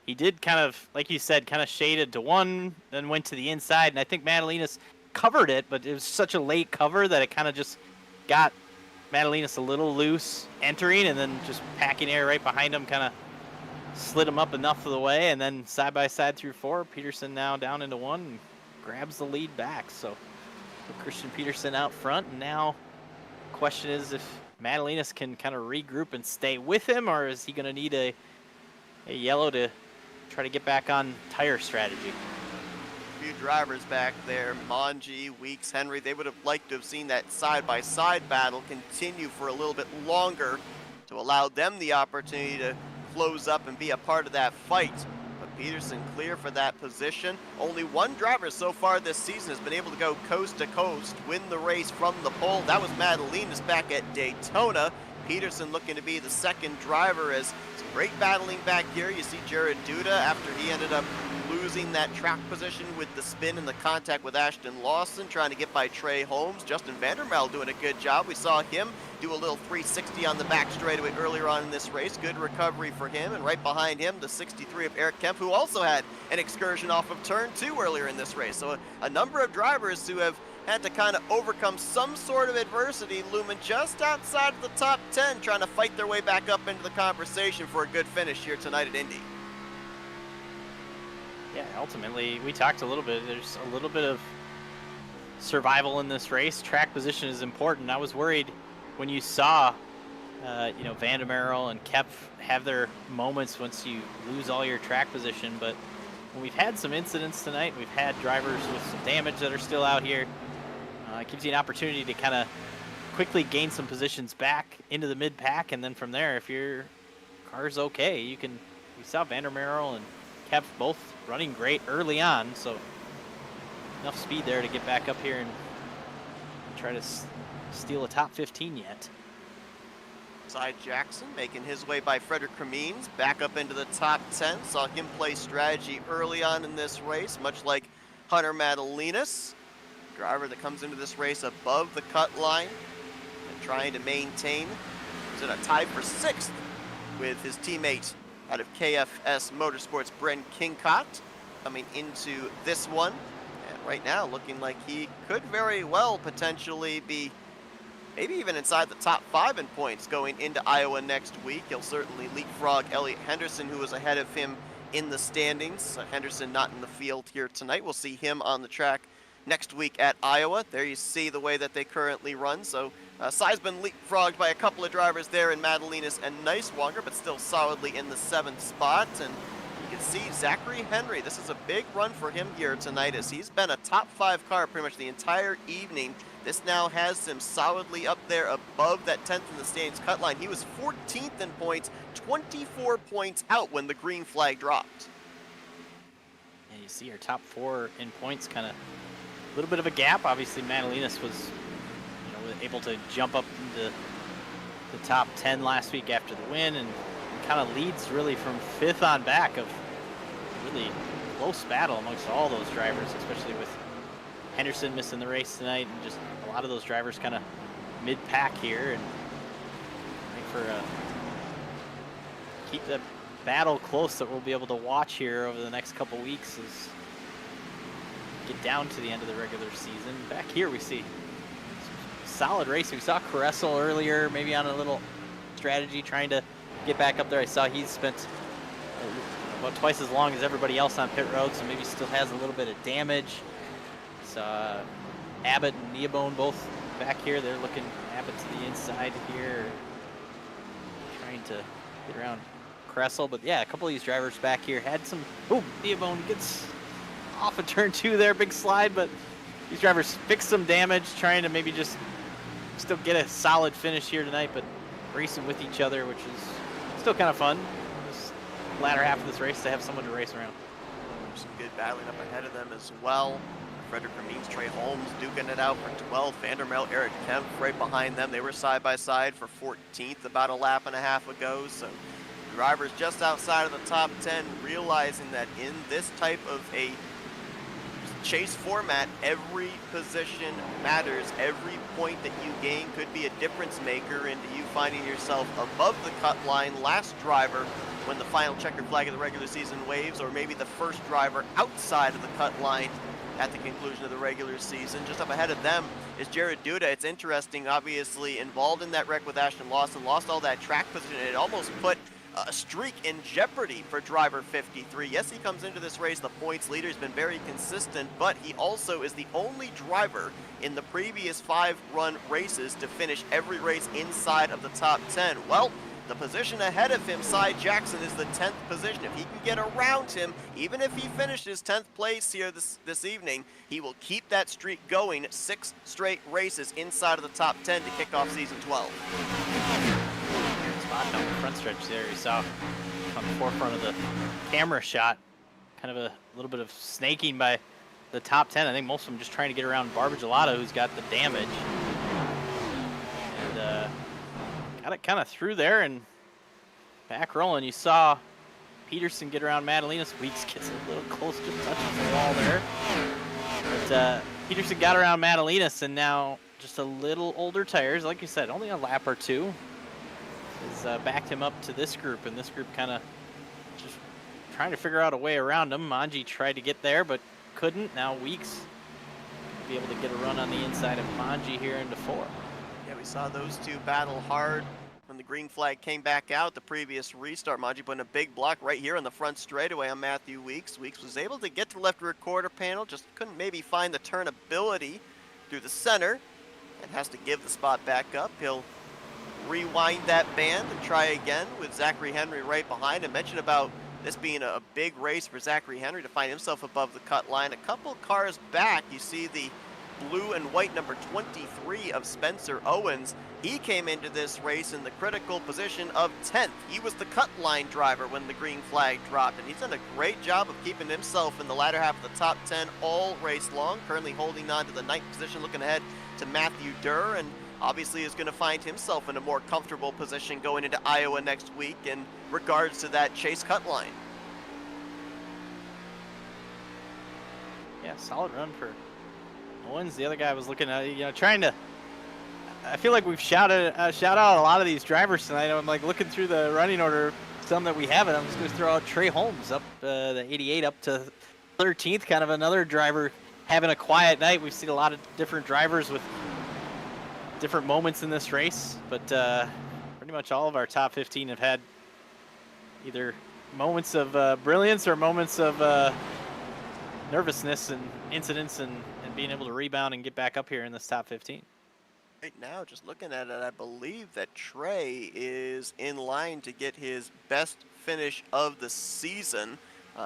He did kind of, like you said, kind of shaded to one, then went to the inside, and I think Madalinas covered it, but it was such a late cover that it kind of just got Madalinas a little loose entering, and then just packing air right behind him kind of slid him up enough of the way, and then side by side through 4. Peterson now down into 1 and grabs the lead back. So Christian Peterson out front, and now the question is if Madalinas can kind of regroup and stay with him, or is he going to need a yellow to try to get back on tire strategy? Few drivers back there, Mongi, Weeks, Henry, they would have liked to have seen that side-by-side battle continue for a little bit longer to allow them the opportunity to close up and be a part of that fight. But Peterson clear for that position. Only one driver so far this season has been able to go coast to coast, win the race from the pole. That was Madalinas back at Daytona. Peterson looking to be the second driver as some great battling back here. You see Jared Duda after he ended up losing that track position with the spin and the contact with Ashton Lawson, trying to get by Trey Holmes. Justin Vandermel doing a good job. We saw him do a little 360 on the back straightaway earlier on in this race. Good recovery for him. And right behind him, the 63 of Eric Kemp, who also had an excursion off of turn 2 earlier in this race. So a number of drivers who have had to kind of overcome some sort of adversity, looming just outside of the top 10, trying to fight their way back up into the conversation for a good finish here tonight at Indy. Yeah, ultimately, we talked a little bit. There's a little bit of survival in this race. Track position is important. I was worried when you saw, Vandermeer and Kep have their moments once you lose all your track position. But when we've had some incidents tonight, we've had drivers with some damage that are still out here. It gives you an opportunity to kind of quickly gain some positions back into the mid-pack, and then from there, if your car's okay, you can. We saw Vandermeer and Kep both running great early on, so enough speed there to get back up here and try to steal a top 15 yet. Cy Jackson making his way by Frederick Cremines back up into the top 10. Saw him play strategy early on in this race, much like Hunter Madalinas, driver that comes into this race above the cut line and trying to maintain. He's in a tie for 6th with his teammate out of KFS Motorsports, Bren Kincott, coming into this one. And right now looking like he could very well potentially be maybe even inside the top 5 in points going into Iowa next week. He'll certainly leapfrog Elliott Henderson, who was ahead of him in the standings. Henderson not in the field here tonight. We'll see him on the track next week at Iowa. There you see the way that they currently run. So Cy's been leapfrogged by a couple of drivers there in Madalinas and Nicewanger, but still solidly in the 7th spot. And you can see Zachary Henry. This is a big run for him here tonight, as he's been a top 5 car pretty much the entire evening. This now has him solidly up there above that 10th in the standings cut line. He was 14th in points, 24 points out when the green flag dropped. And you see our top 4 in points, kind of a little bit of a gap. Obviously, Madalinas was able to jump up into the top 10 last week after the win, and kind of leads really from 5th on back of really close battle amongst all those drivers, especially with Henderson missing the race tonight, and just a lot of those drivers kind of mid-pack here, and for keep the battle close that we'll be able to watch here over the next couple weeks as get down to the end of the regular season. Back here we see solid racing. We saw Caressel earlier, maybe on a little strategy trying to get back up there. I saw he's spent about twice as long as everybody else on pit road, so maybe still has a little bit of damage. So Abbott and Neobone both back here. They're looking Abbott to the inside here, trying to get around Cressel. But yeah, a couple of these drivers back here had some. Oh, Neobone gets off of turn 2 there, big slide, but these drivers fixed some damage, trying to maybe just still get a solid finish here tonight, but racing with each other, which is still kind of fun. This latter half of this race to have someone to race around. Some good battling up ahead of them as well. Frederick Ramirez, Trey Holmes duking it out for 12th. Vandermel, Eric Kemp right behind them. They were side by side for 14th about a lap and a half ago. So drivers just outside of the top 10, realizing that in this type of a chase format, every position matters. Every point that you gain could be a difference maker into you finding yourself above the cut line, last driver when the final checkered flag of the regular season waves, or maybe the first driver outside of the cut line at the conclusion of the regular season. Just up ahead of them is Jared Duda. It's interesting, obviously involved in that wreck with Ashton Lawson, lost all that track position. It almost put a streak in jeopardy for driver 53. Yes, he comes into this race the points leader. He's been very consistent, but he also is the only driver in the previous 5 run races to finish every race inside of the top 10. Well, the position ahead of him, Cy Jackson, is the 10th position. If he can get around him, even if he finishes 10th place here this evening, he will keep that streak going. 6 straight races inside of the top 10 to kick off season 12. Spot down the front stretch there. You saw on the forefront of the camera shot, kind of a little bit of snaking by the top 10. I think most of them just trying to get around Barbagelata, who's got the damage. And got it kind of through there and back rolling. You saw Peterson get around Madalenas. Weeks gets a little close, just touches the wall there. But Peterson got around Madalenas, and now just a little older tires. Like you said, only a lap or 2 has backed him up to this group, and this group kind of just trying to figure out a way around him. Manji tried to get there, but couldn't. Now Weeks be able to get a run on the inside of Manji here into 4. Yeah, we saw those two battle hard when the green flag came back out the previous restart. Manji putting a big block right here on the front straightaway on Matthew Weeks. Weeks was able to get to the left rear quarter panel, just couldn't maybe find the turnability through the center, and has to give the spot back up. He'll rewind that band and try again with Zachary Henry right behind him. Mentioned about this being a big race for Zachary Henry to find himself above the cut line. A couple cars back, you see the blue and white number 23 of Spencer Owens. He came into this race in the critical position of 10th. He was the cut line driver when the green flag dropped, and he's done a great job of keeping himself in the latter half of the top 10 all race long. Currently holding on to the 9th position, looking ahead to Matthew Durr, and obviously is going to find himself in a more comfortable position going into Iowa next week in regards to that chase cut line. Yeah, solid run for Owens. The other guy was looking at, trying to. I feel like we've shout out a lot of these drivers tonight. I'm like looking through the running order, some that we haven't. I'm just going to throw out Trey Holmes up the 88 up to 13th. Kind of another driver having a quiet night. We've seen a lot of different drivers with different moments in this race, but pretty much all of our top 15 have had either moments of brilliance or moments of nervousness and incidents and being able to rebound and get back up here in this top 15. Right now, just looking at it, I believe that Trey is in line to get his best finish of the season.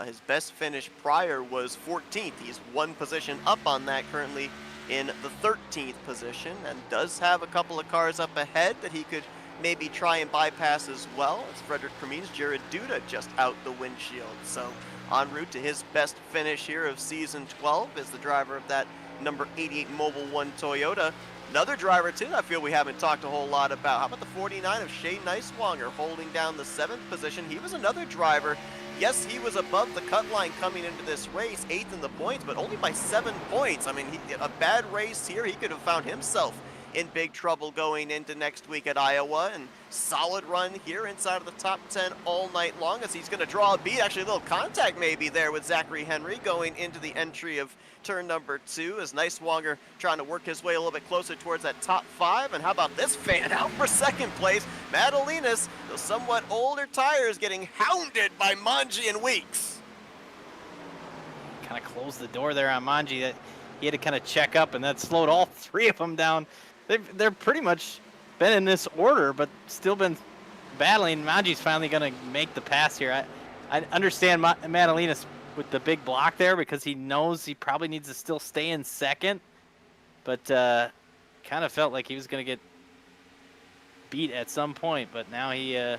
His best finish prior was 14th. He's 1 position up on that currently in the 13th position, and does have a couple of cars up ahead that he could maybe try and bypass as well. It's Frederick Cremines, Jared Duda just out the windshield. So en route to his best finish here of season 12 is the driver of that number 88 Mobile One Toyota, Another driver, too, I feel we haven't talked a whole lot about. How about the 49 of Shane Neiswanger holding down the 7th position? He was another driver. Yes, he was above the cut line coming into this race, 8th in the points, but only by 7 points. I mean, a bad race here, he could have found himself in big trouble going into next week at Iowa, and solid run here inside of the top 10 all night long as he's going to draw a beat. Actually, a little contact maybe there with Zachary Henry going into the entry of turn number 2 as Neiswanger trying to work his way a little bit closer towards that top 5. And how about this fan out for second place? Madalinas, those somewhat older tires, getting hounded by Manji and Weeks. Kind of closed the door there on Manji. That he had to kind of check up, and that slowed all 3 of them down. They're pretty much been in this order, but still been battling. Manji's finally going to make the pass here. I understand Madalinas with the big block there because he knows he probably needs to still stay in second, but kind of felt like he was going to get beat at some point. But now Manji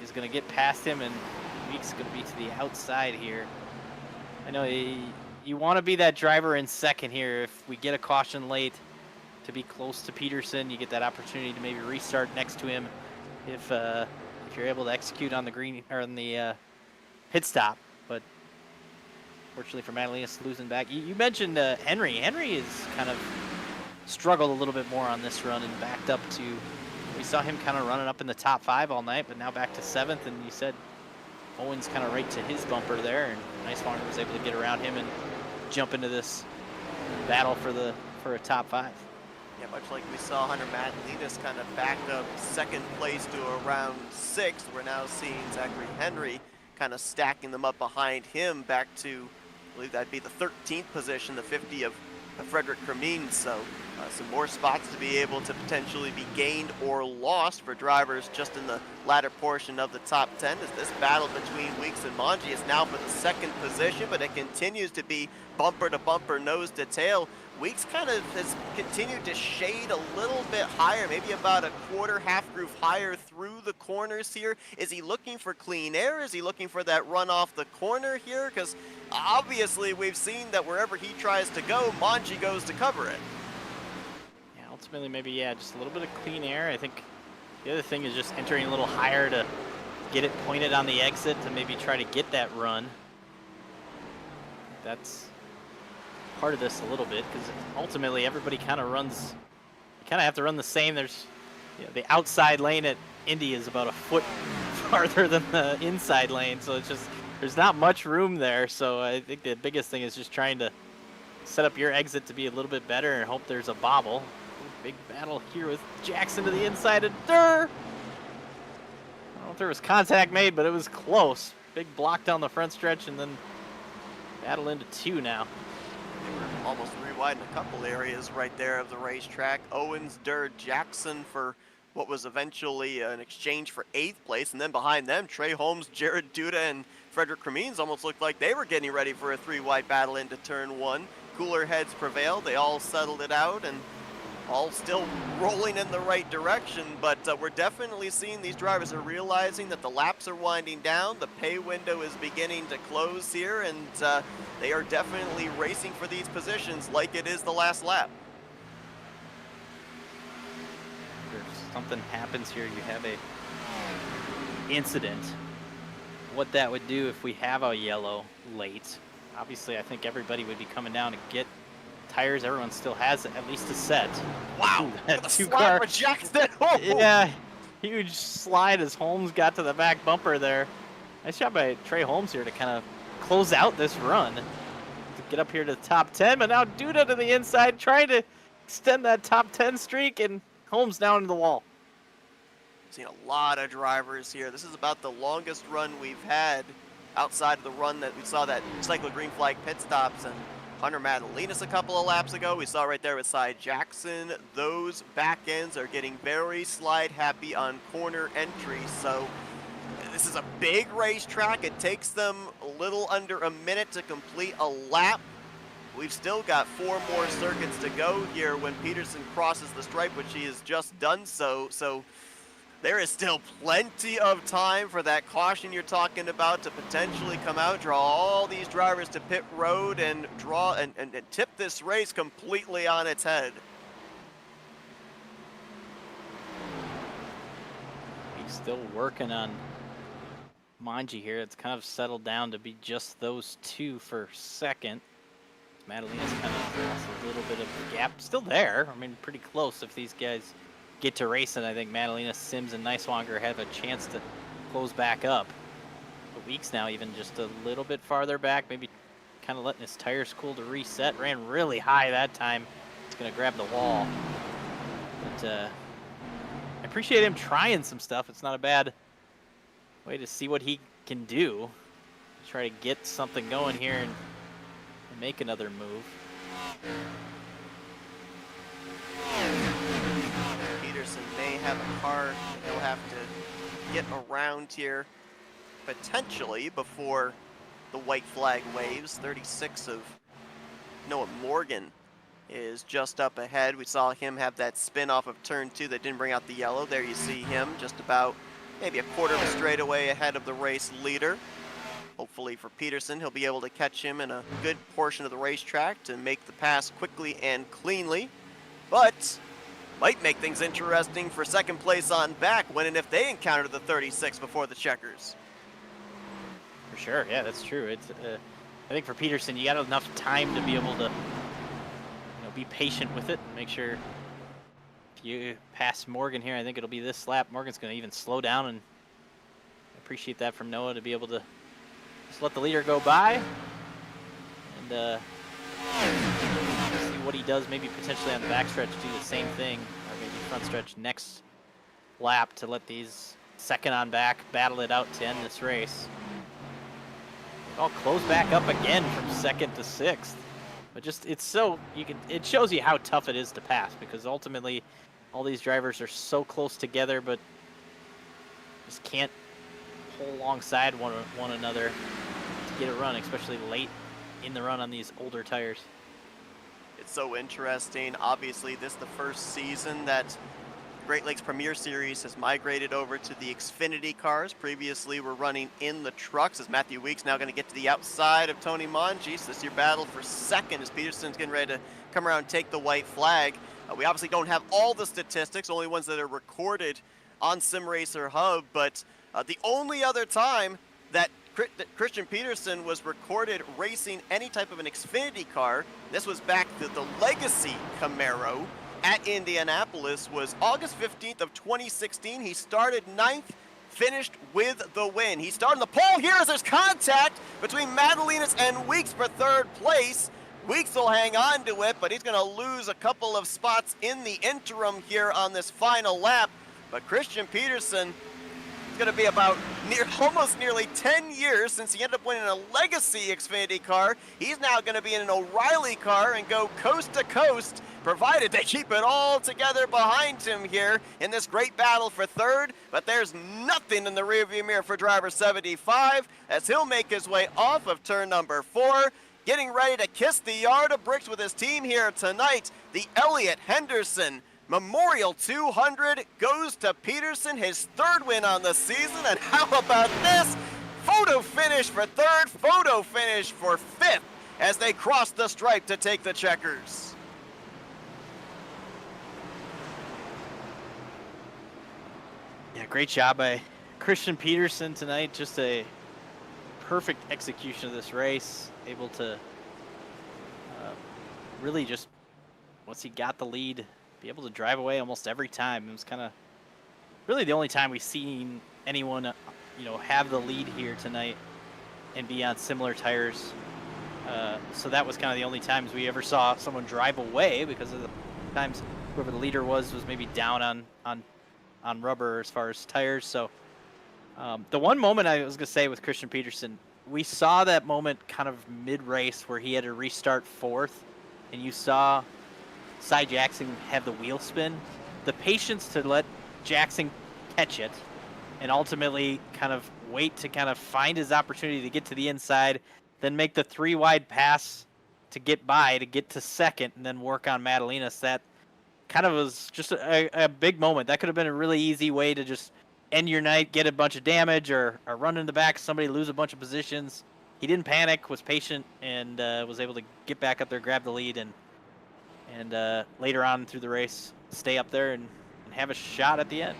is going to get past him, and Weeks is going to be to the outside here. I know you want to be that driver in second here. If we get a caution late, to be close to Peterson, you get that opportunity to maybe restart next to him if you're able to execute on the green or on the pit stop. But fortunately for Madalinas, losing back. You mentioned Henry. Henry has kind of struggled a little bit more on this run and backed up to. We saw him kind of running up in the top 5 all night, but now back to 7th. And you said Owen's kind of right to his bumper there, and Neiswanger was able to get around him and jump into this battle for a top 5. Yeah, much like we saw Hunter Madalinas kind of backed up second place to around 6th. We're now seeing Zachary Henry kind of stacking them up behind him back to, I believe that'd be the 13th position, the 50 of Frederick Cremine. So some more spots to be able to potentially be gained or lost for drivers just in the latter portion of the top 10, as this battle between Weeks and Manji is now for the 2nd position, but it continues to be bumper to bumper, nose to tail. Weeks kind of has continued to shade a little bit higher, maybe about a quarter, half groove higher through the corners here. Is he looking for clean air? Is he looking for that run off the corner here? Because obviously we've seen that wherever he tries to go, Manji goes to cover it. Yeah, ultimately maybe, yeah, just a little bit of clean air. I think the other thing is just entering a little higher to get it pointed on the exit to maybe try to get that run. That's part of this a little bit, because ultimately everybody kind of runs, you kind of have to run the same. There's, you know, the outside lane at Indy is about a foot farther than the inside lane, so it's just, there's not much room there. So I think the biggest thing is just trying to set up your exit to be a little bit better and hope there's a bobble. Big battle here with Jackson to the inside of Durr. I don't know if there was contact made, but it was close. Big block down the front stretch, and then battle into 2 now. They were almost rewidening a couple areas right there of the racetrack. Owens, Durr, Jackson for what was eventually an exchange for 8th place. And then behind them, Trey Holmes, Jared Duda, and Frederick Cremines almost looked like they were getting ready for a 3-wide battle into turn 1. Cooler heads prevailed. They all settled it out, and all still rolling in the right direction, but we're definitely seeing these drivers are realizing that the laps are winding down, the pay window is beginning to close here, and they are definitely racing for these positions like it is the last lap. If something happens here, you have a incident. What that would do if we have a yellow late, obviously I think everybody would be coming down to get tires. Everyone still has at least a set. Wow, that the 2-car slap rejects that. Oh. Yeah, huge slide as Holmes got to the back bumper there. Nice job by Trey Holmes here to kind of close out this run to get up here to the top 10, but now Duda to the inside trying to extend that top 10 streak, and Holmes down into the wall. Seen a lot of drivers here. This is about the longest run we've had outside of the run that we saw that cycle green flag pit stops, and Hunter Madalinas a couple of laps ago. We saw right there with Cy Jackson. Those back ends are getting very slide happy on corner entries. So this is a big racetrack. It takes them a little under a minute to complete a lap. We've still got 4 more circuits to go here when Peterson crosses the stripe, which he has just done so. So There is still plenty of time for that caution you're talking about to potentially come out, draw all these drivers to pit road, and draw and tip this race completely on its head. He's still working on Manji here. It's kind of settled down to be just those two for second. Madalena's kind of lost a little bit of the gap. Still there. I mean, pretty close if these guys get to racing. I think Madalena, Sims, and Niswanger have a chance to close back up. But Weeks now even just a little bit farther back, maybe kind of letting his tires cool to reset. Ran really high that time. It's going to grab the wall. But I appreciate him trying some stuff. It's not a bad way to see what he can do. Try to get something going here and make another move. Peterson may have a car he'll have to get around here potentially before the white flag waves. 36 of Noah Morgan is just up ahead. We saw him have that spin off of turn 2 that didn't bring out the yellow. There you see him just about maybe a quarter of a straightaway ahead of the race leader. Hopefully for Peterson, he'll be able to catch him in a good portion of the racetrack to make the pass quickly and cleanly. But might make things interesting for second place on back when and if they encounter the 36 before the checkers. For sure, yeah, that's true. It's I think for Peterson, you got enough time to be able to be patient with it and make sure if you pass Morgan here, I think it'll be this lap. Morgan's going to even slow down, and I appreciate that from Noah to be able to just let the leader go by and see what he does, maybe potentially on the backstretch do the same thing, or maybe front stretch next lap to let these second on back battle it out to end this race. I'll close back up again from second to sixth. But just, it's so, it shows you how tough it is to pass, because ultimately all these drivers are so close together, but just can't pull alongside one another to get a run, especially late in the run on these older tires. It's so interesting. Obviously, this is the first season that Great Lakes Premier Series has migrated over to the Xfinity cars. Previously, we're running in the trucks as Matthew Weeks now going to get to the outside of Tony Manji. So this is your battle for second as Peterson's getting ready to come around and take the white flag. We obviously don't have all the statistics, only ones that are recorded on SimRacer Hub, but the only other time that Christian Peterson was recorded racing any type of an Xfinity car, this was back to the Legacy Camaro at Indianapolis, was August 15th of 2016. He started 9th, finished with the win. He started the pole here as there's contact between Madalenas and Weeks for third place. Weeks will hang on to it, but he's going to lose a couple of spots in the interim here on this final lap. But Christian Peterson, it's going to be about almost nearly 10 years since he ended up winning a Legacy Xfinity car. He's now going to be in an O'Reilly car and go coast to coast, provided they keep it all together behind him here in this great battle for third. But there's nothing in the rearview mirror for driver 75 as he'll make his way off of turn number 4, getting ready to kiss the yard of bricks with his team here tonight. The Elliott Henderson Memorial 200 goes to Peterson, his third win on the season. And how about this? Photo finish for third, photo finish for fifth as they cross the stripe to take the checkers. Yeah, great job by Christian Peterson tonight. Just a perfect execution of this race. Able to really just, once he got the lead, be able to drive away almost every time. It was kind of really the only time we've seen anyone, have the lead here tonight and be on similar tires. So that was kind of the only times we ever saw someone drive away, because of the times whoever the leader was maybe down on rubber as far as tires. So the one moment I was going to say with Christian Peterson, we saw that moment kind of mid-race where he had to restart fourth, and you saw Cy Jackson have the wheel spin. The patience to let Jackson catch it and ultimately kind of wait to kind of find his opportunity to get to the inside, then make the 3-wide pass to get by, to get to second, and then work on Madalenas. That kind of was just a big moment. That could have been a really easy way to just end your night, get a bunch of damage, or run in the back, somebody lose a bunch of positions. He didn't panic, was patient, and was able to get back up there, grab the lead, and later on through the race, stay up there and have a shot at the end.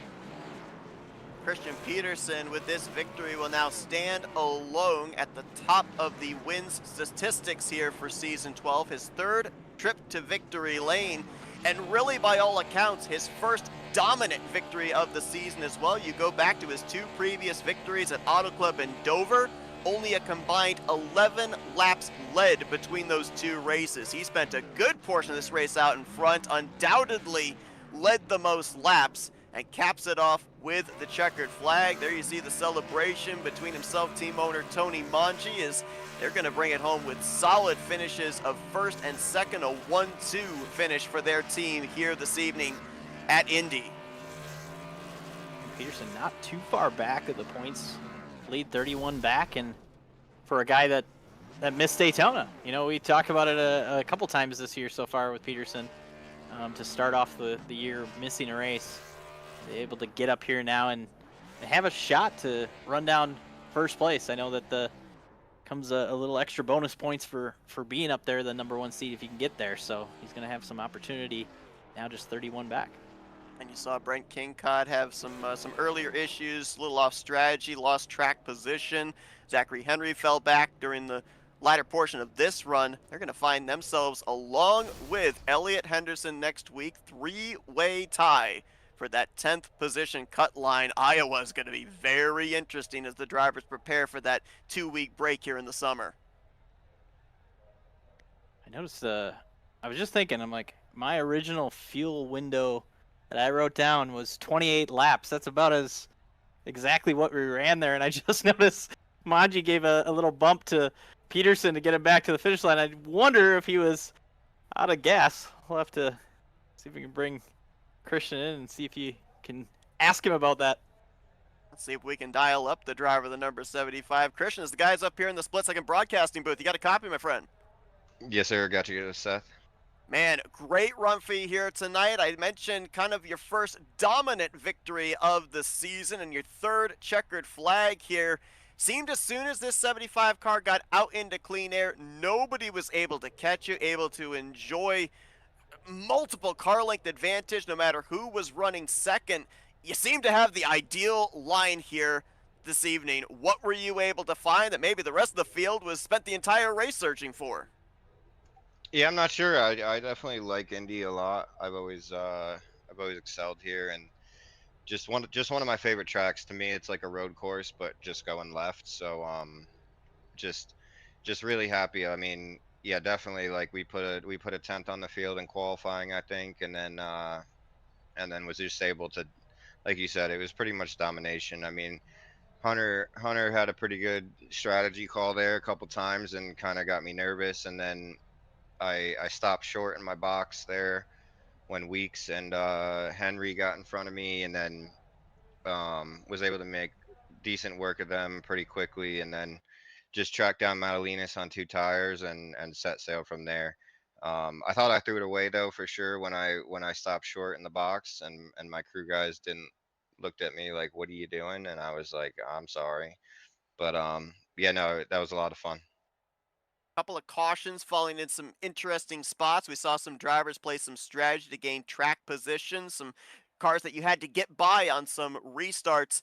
Christian Peterson with this victory will now stand alone at the top of the wins statistics here for season 12. His third trip to victory lane, and really by all accounts his first dominant victory of the season as well. You go back to his 2 previous victories at Auto Club and Dover, only a combined 11 laps led between those 2 races. He spent a good portion of this race out in front, undoubtedly led the most laps, and caps it off with the checkered flag. There you see the celebration between himself, team owner Tony Mangi, as they're going to bring it home with solid finishes of first and second, a 1-2 finish for their team here this evening at Indy. Peterson not too far back of the points lead, 31 back, and for a guy that missed Daytona. You know, we talked about it a couple times this year so far with Peterson, to start off the year missing a race. They're able to get up here now and have a shot to run down first place. I know that comes a little extra bonus points for being up there, the number 1 seed, if you can get there. So he's going to have some opportunity now, just 31 back. And you saw Brent Kingcott have some earlier issues, a little off strategy, lost track position. Zachary Henry fell back during the latter portion of this run. They're going to find themselves, along with Elliott Henderson next week, 3-way tie for that 10th position cut line. Iowa is going to be very interesting as the drivers prepare for that 2-week break here in the summer. I noticed, I was just thinking, I'm like, my original fuel window that I wrote down was 28 laps. That's about as exactly what we ran there. And I just noticed Mangi gave a little bump to Peterson to get him back to the finish line. I wonder if he was out of gas. We'll have to see if we can bring Christian in and see if you can ask him about that. Let's see if we can dial up the driver, the number 75. Christian, as the guys up here in the split-second broadcasting booth, you got a copy, my friend? Yes, sir. Got you, Seth. Man, great run for you here tonight. I mentioned kind of your first dominant victory of the season and your third checkered flag here. Seemed as soon as this 75 car got out into clean air, nobody was able to catch you, able to enjoy multiple car length advantage no matter who was running second. You seem to have the ideal line here this evening. What were you able to find that maybe the rest of the field was spent the entire race searching for? Yeah, I'm not sure. I definitely like Indy a lot. I've always excelled here, and just one of my favorite tracks. To me, it's like a road course, but just going left. So just really happy. I mean, yeah, definitely. Like we put a 10th on the field in qualifying, I think, and then was just able to, like you said, it was pretty much domination. I mean, Hunter had a pretty good strategy call there a couple times and kind of got me nervous, and then I stopped short in my box there when Weeks and Henry got in front of me, and then was able to make decent work of them pretty quickly, and then just tracked down Madalinas on 2 tires and set sail from there. I thought I threw it away though for sure when I stopped short in the box, and my crew guys looked at me like, "What are you doing?" And I was like, "I'm sorry," but yeah, no, that was a lot of fun. Couple of cautions falling in some interesting spots. We saw some drivers play some strategy to gain track position, some cars that you had to get by on some restarts.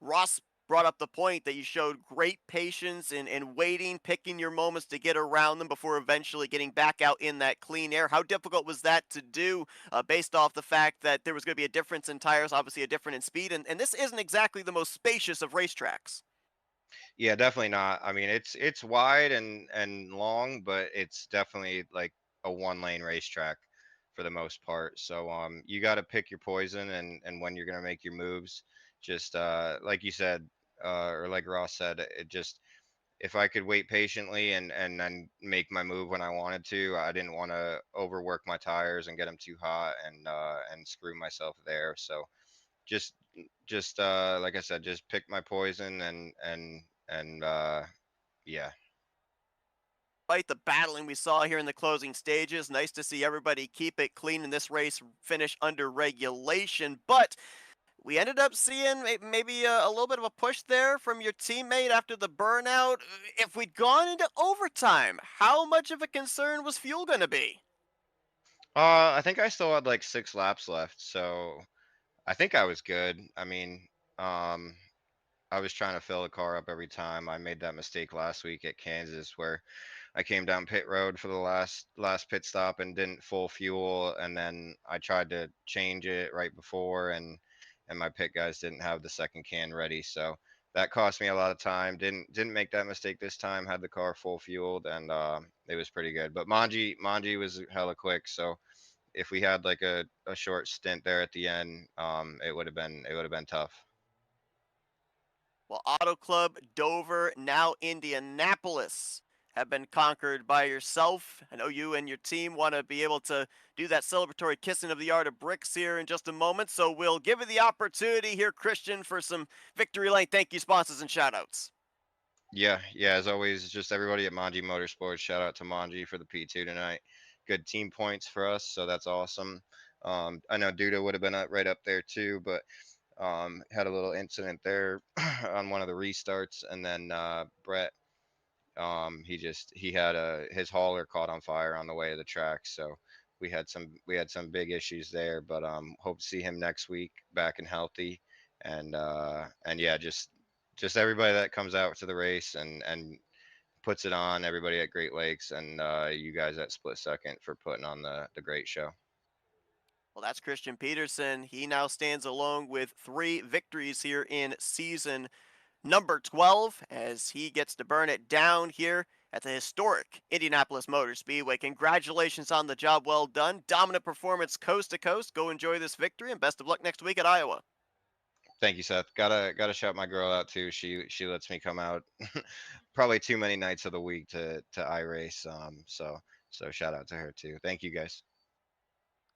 Ross brought up the point that you showed great patience in waiting, picking your moments to get around them before eventually getting back out in that clean air. How difficult was that to do based off the fact that there was going to be a difference in tires, obviously a difference in speed, and this isn't exactly the most spacious of racetracks? Yeah, definitely not. I mean, it's wide and long, but it's definitely like a 1-lane racetrack for the most part. So you got to pick your poison and when you're gonna make your moves. Just like you said, or like Ross said, it just, if I could wait patiently and then make my move when I wanted to, I didn't want to overwork my tires and get them too hot and screw myself there. So just like I said, just pick my poison and yeah. Despite the battling we saw here in the closing stages, nice to see everybody keep it clean in this race, finish under regulation. But we ended up seeing maybe a little bit of a push there from your teammate after the burnout. If we'd gone into overtime, how much of a concern was fuel going to be? I think I still had like 6 laps left, so I think I was good. I mean, um, I was trying to fill the car up every time. I made that mistake last week at Kansas where I came down pit road for the last pit stop and didn't full fuel, and then I tried to change it right before, and my pit guys didn't have the second can ready, so that cost me a lot of time. Didn't make that mistake this time. Had the car full fueled, and it was pretty good. But Manji was hella quick, so if we had like a short stint there at the end, it would have been tough. Well, Auto Club, Dover, now Indianapolis have been conquered by yourself. I know you and your team want to be able to do that celebratory kissing of the art of bricks here in just a moment. So we'll give you the opportunity here, Christian, for some victory lane thank you sponsors and shout outs. Yeah. As always, just everybody at Manji Motorsports. Shout out to Manji for the P2 tonight. Good team points for us, so that's awesome. I know Duda would have been right up there too, but had a little incident there on one of the restarts, and then Brett, he had his hauler caught on fire on the way to the track, so we had some big issues there, but hope to see him next week back and healthy, and yeah, just everybody that comes out to the race and puts it on, everybody at Great Lakes, and you guys at Split Second for putting on the great show. Well, that's Christian Peterson. He now stands alone with 3 victories here in season number 12 as he gets to burn it down here at the historic Indianapolis Motor Speedway. Congratulations on the job well done. Dominant performance coast to coast. Go enjoy this victory and best of luck next week at Iowa. Thank you, Seth. Gotta shout my girl out too. She lets me come out probably too many nights of the week to iRace. So shout out to her too. Thank you guys.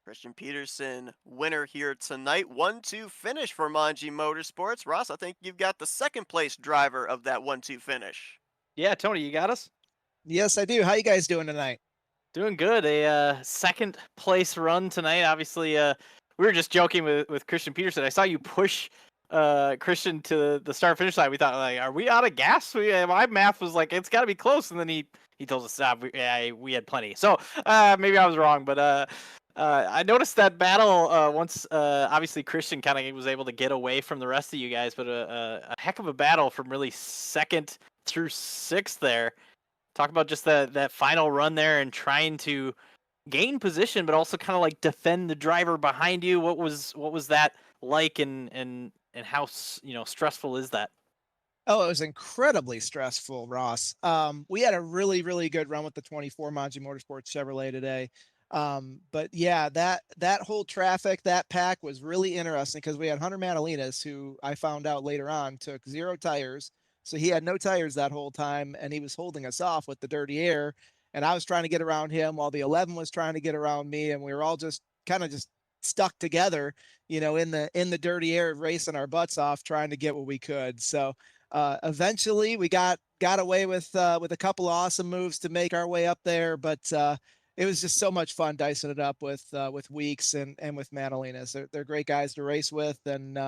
Christian Peterson, winner here tonight. 1-2 finish for Manji Motorsports. Ross, I think you've got the second place driver of that 1-2 finish. Yeah, Tony, you got us? Yes, I do. How you guys doing tonight? Doing good. A second place run tonight. Obviously, we were just joking with Christian Peterson. I saw you push Christian to the start finish line. We thought, like, are we out of gas? My math was like, it's got to be close, and then he told us we had plenty. So maybe I was wrong, but I noticed that battle once. Obviously, Christian kind of was able to get away from the rest of you guys, but a heck of a battle from really second through sixth there. Talk about just that final run there and trying to gain position, but also kind of like defend the driver behind you. What was that like, and how stressful is that? Oh, it was incredibly stressful, Ross. We had a really, really good run with the 24 Manji Motorsports Chevrolet today. But yeah, that whole traffic, that pack was really interesting because we had Hunter Madalinas, who I found out later on took 0 tires. So he had no tires that whole time, and he was holding us off with the dirty air. And I was trying to get around him while the 11 was trying to get around me, and we were all just kind of just stuck together, in the dirty air, racing our butts off, trying to get what we could. So eventually we got away with a couple of awesome moves to make our way up there, but it was just so much fun dicing it up with Weeks and with Madalinas. They're great guys to race with, and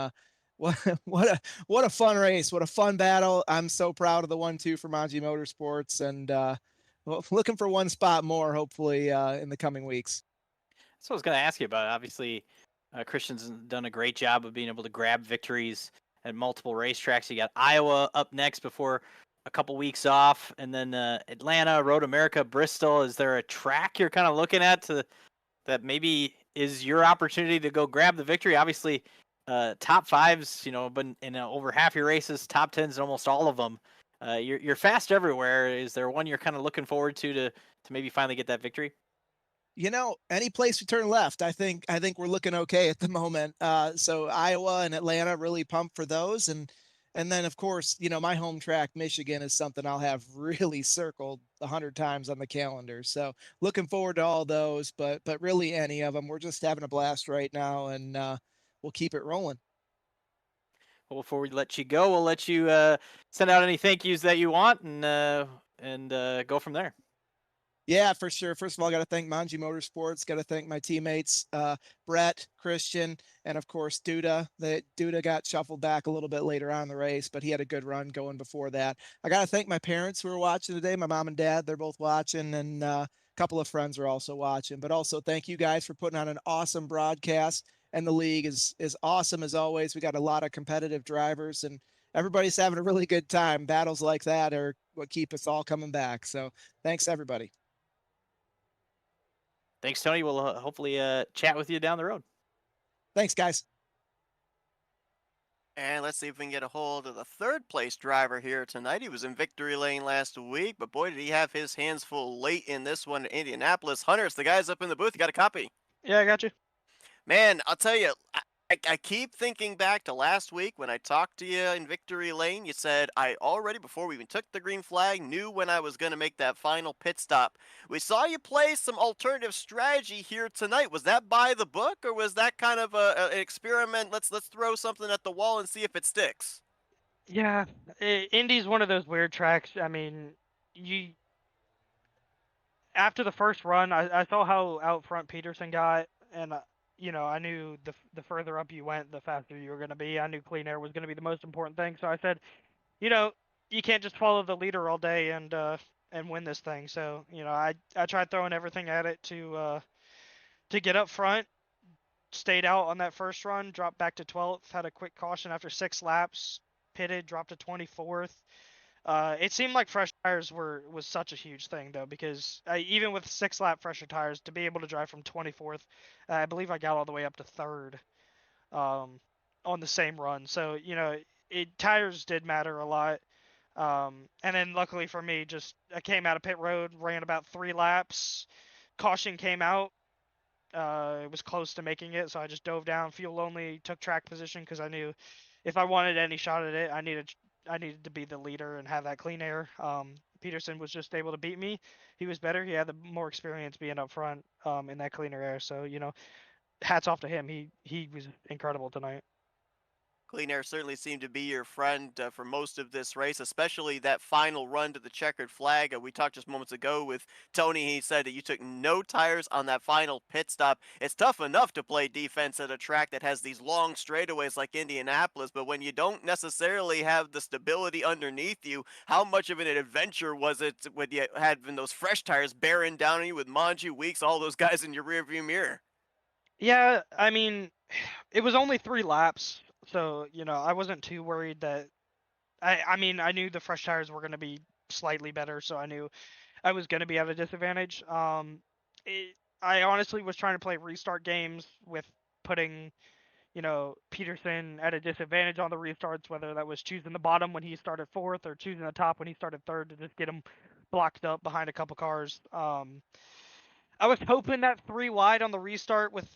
what a fun race, what a fun battle. I'm so proud of the 1-2 for Manji Motorsports, and looking for one spot more, hopefully in the coming weeks. That's what I was going to ask you about. Obviously, Christian's done a great job of being able to grab victories at multiple racetracks. You got Iowa up next before a couple weeks off, and then Atlanta, Road America, Bristol. Is there a track you're kind of looking at that maybe is your opportunity to go grab the victory? Obviously, top fives, but in over half your races, top tens in almost all of them. You're fast everywhere. Is there one you're kind of looking forward to maybe finally get that victory? Any place we turn left, I think we're looking okay at the moment. So Iowa and Atlanta, really pumped for those. And then, of course, my home track, Michigan, is something I'll have really circled 100 times on the calendar. So looking forward to all those, but really any of them. We're just having a blast right now, and we'll keep it rolling. Well, before we let you go, we'll let you send out any thank yous that you want, and go from there. Yeah, for sure. First of all, got to thank Manji Motorsports. Got to thank my teammates, Brett, Christian, and of course Duda. Duda got shuffled back a little bit later on in the race, but he had a good run going before that. I got to thank my parents who were watching today. My mom and dad, they're both watching, and a couple of friends are also watching. But also thank you guys for putting on an awesome broadcast. And the league is awesome as always. We got a lot of competitive drivers, and everybody's having a really good time. Battles like that are what keep us all coming back. So thanks everybody. Thanks, Tony. We'll hopefully chat with you down the road. Thanks, guys. And let's see if we can get a hold of the third place driver here tonight. He was in victory lane last week, but boy, did he have his hands full late in this one at Indianapolis. Hunters, the guys up in the booth, you got a copy. Yeah, I got you. Man, I'll tell you, I keep thinking back to last week when I talked to you in victory lane. You said I already, before we even took the green flag, knew when I was going to make that final pit stop. We saw you play some alternative strategy here tonight. Was that by the book, or was that kind of an experiment? Let's throw something at the wall and see if it sticks. Yeah, Indy's one of those weird tracks. I mean, you after the first run, I saw how out front Peterson got, and I knew the further up you went, the faster you were going to be. I knew clean air was going to be the most important thing, so I said, you can't just follow the leader all day and win this thing. So I tried throwing everything at it to get up front. Stayed out on that first run, dropped back to 12th, had a quick caution after 6 laps, pitted, dropped to 24th. It seemed like fresh tires was such a huge thing though, because even with 6-lap fresher tires, to be able to drive from 24th, I believe I got all the way up to 3rd on the same run. So tires did matter a lot. And then luckily for me, I came out of pit road, ran about 3 laps, caution came out. It was close to making it, so I just dove down, fuel only, took track position because I knew if I wanted any shot at it, I needed to be the leader and have that clean air. Peterson was just able to beat me. He was better. He had the more experience being up front in that cleaner air. So hats off to him. He was incredible tonight. Clean air certainly seemed to be your friend for most of this race, especially that final run to the checkered flag. We talked just moments ago with Tony. He said that you took no tires on that final pit stop. It's tough enough to play defense at a track that has these long straightaways like Indianapolis, but when you don't necessarily have the stability underneath you, how much of an adventure was it when you had those fresh tires bearing down on you with Manji, Weeks, all those guys in your rearview mirror? Yeah, I mean, it was only 3 laps. So, I wasn't too worried that I mean, I knew the fresh tires were going to be slightly better, so I knew I was going to be at a disadvantage. I honestly was trying to play restart games with putting, Peterson at a disadvantage on the restarts, whether that was choosing the bottom when he started 4th or choosing the top when he started 3rd to just get him blocked up behind a couple cars. I was hoping that 3 wide on the restart with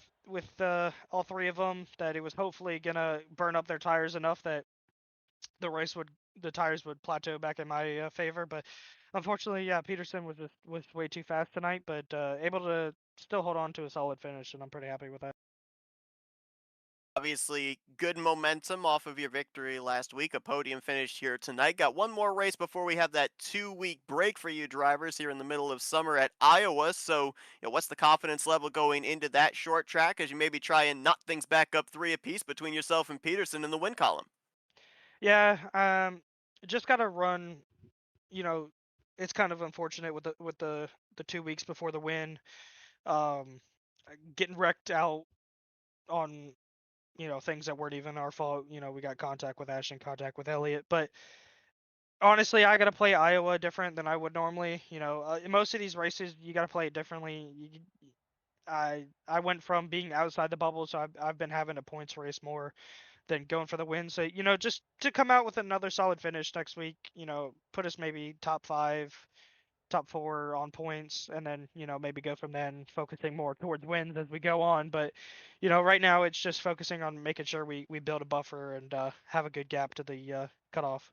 all 3 of them, that it was hopefully gonna burn up their tires enough that the tires would plateau back in my favor. But unfortunately, yeah, Peterson was way too fast tonight, but able to still hold on to a solid finish, and I'm pretty happy with that. Obviously, good momentum off of your victory last week. A podium finish here tonight. Got one more race before we have that 2-week break for you drivers here in the middle of summer at Iowa. So, what's the confidence level going into that short track as you maybe try and knot things back up 3 apiece between yourself and Peterson in the win column? Yeah, just gotta run. It's kind of unfortunate with the 2 weeks before the win, um, getting wrecked out on things that weren't even our fault. We got contact with Ashton, contact with Elliott, but honestly, I gotta play Iowa different than I would normally. In most of these races, you gotta play it differently. I went from being outside the bubble, so I've been having a points race more than going for the win. So just to come out with another solid finish next week, put us maybe top 5, top 4 on points, and then maybe go from then, focusing more towards wins as we go on. But right now it's just focusing on making sure we build a buffer and have a good gap to the cutoff.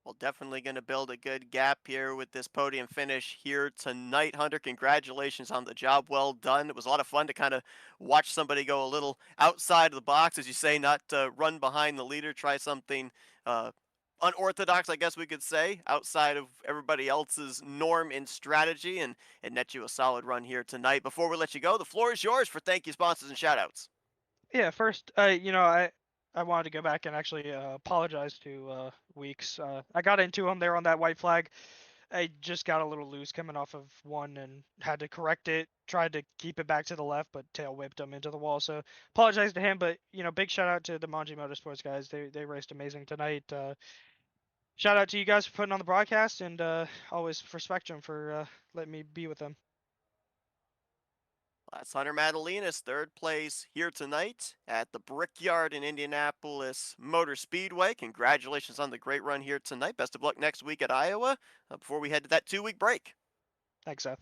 Well, definitely going to build a good gap here with this podium finish here tonight. Hunter, congratulations on the job. Well done. It was a lot of fun to kind of watch somebody go a little outside of the box, as you say, not run behind the leader, try something unorthodox, I guess we could say, outside of everybody else's norm in strategy, and it net you a solid run here tonight. Before we let you go, the floor is yours for thank you, sponsors, and shout-outs. Yeah, first, I wanted to go back and actually apologize to Weeks. I got into him there on that white flag. I just got a little loose coming off of one and had to correct it. Tried to keep it back to the left, but tail whipped him into the wall. So apologize to him, but big shout out to the Manji Motorsports guys. They raced amazing tonight. Shout out to you guys for putting on the broadcast, and always for Spectrum for letting me be with them. That's Hunter Madalinas, third place here tonight at the Brickyard in Indianapolis Motor Speedway. Congratulations on the great run here tonight. Best of luck next week at Iowa before we head to that 2-week break. Thanks, Seth.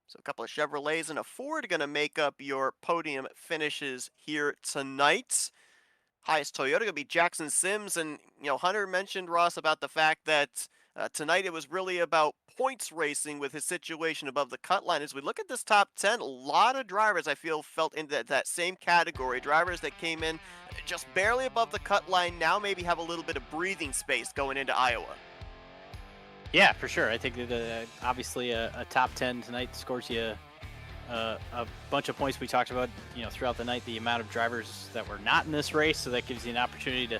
So a couple of Chevrolets and a Ford going to make up your podium finishes here tonight. Highest Toyota going to be Jackson Sims. And, Hunter mentioned, Ross, about the fact that tonight it was really about points racing with his situation above the cut line. As we look at this top 10, a lot of drivers I feel felt in that same category. Drivers that came in just barely above the cut line now maybe have a little bit of breathing space going into Iowa. Yeah, for sure. I think that obviously a top 10 tonight scores you a bunch of points. We talked about throughout the night the amount of drivers that were not in this race, so that gives you an opportunity to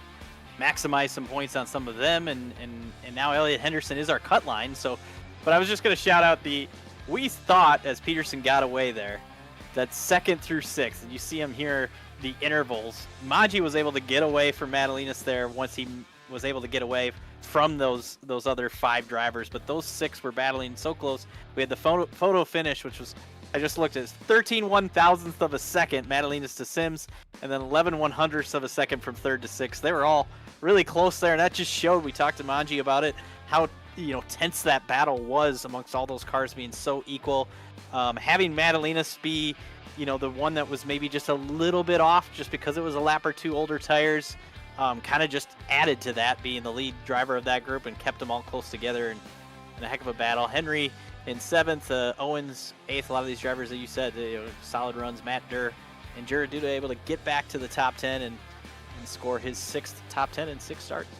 maximize some points on some of them, and now Elliott Henderson is our cut line. So, but I was just going to shout out we thought as Peterson got away there that 2nd through 6th, and you see him here, the intervals, Maji was able to get away from Madalinas there once he was able to get away from those other 5 drivers, but those 6 were battling so close. We had the photo finish, which was, I just looked at, 13 1/1000th of a second, Madalinas to Sims, and then 11 100ths of a second from 3rd to 6th. They were all really close there, and that just showed, we talked to Manji about it, how tense that battle was amongst all those cars being so equal. Having Madalinas be the one that was maybe just a little bit off just because it was a lap or 2 older tires, kind of just added to that, being the lead driver of that group, and kept them all close together and a heck of a battle. Henry in 7th, Owens 8th. A lot of these drivers that you said, solid runs. Matt Durr and Jared Duda able to get back to the top 10 and score his 6th top 10 in 6 starts.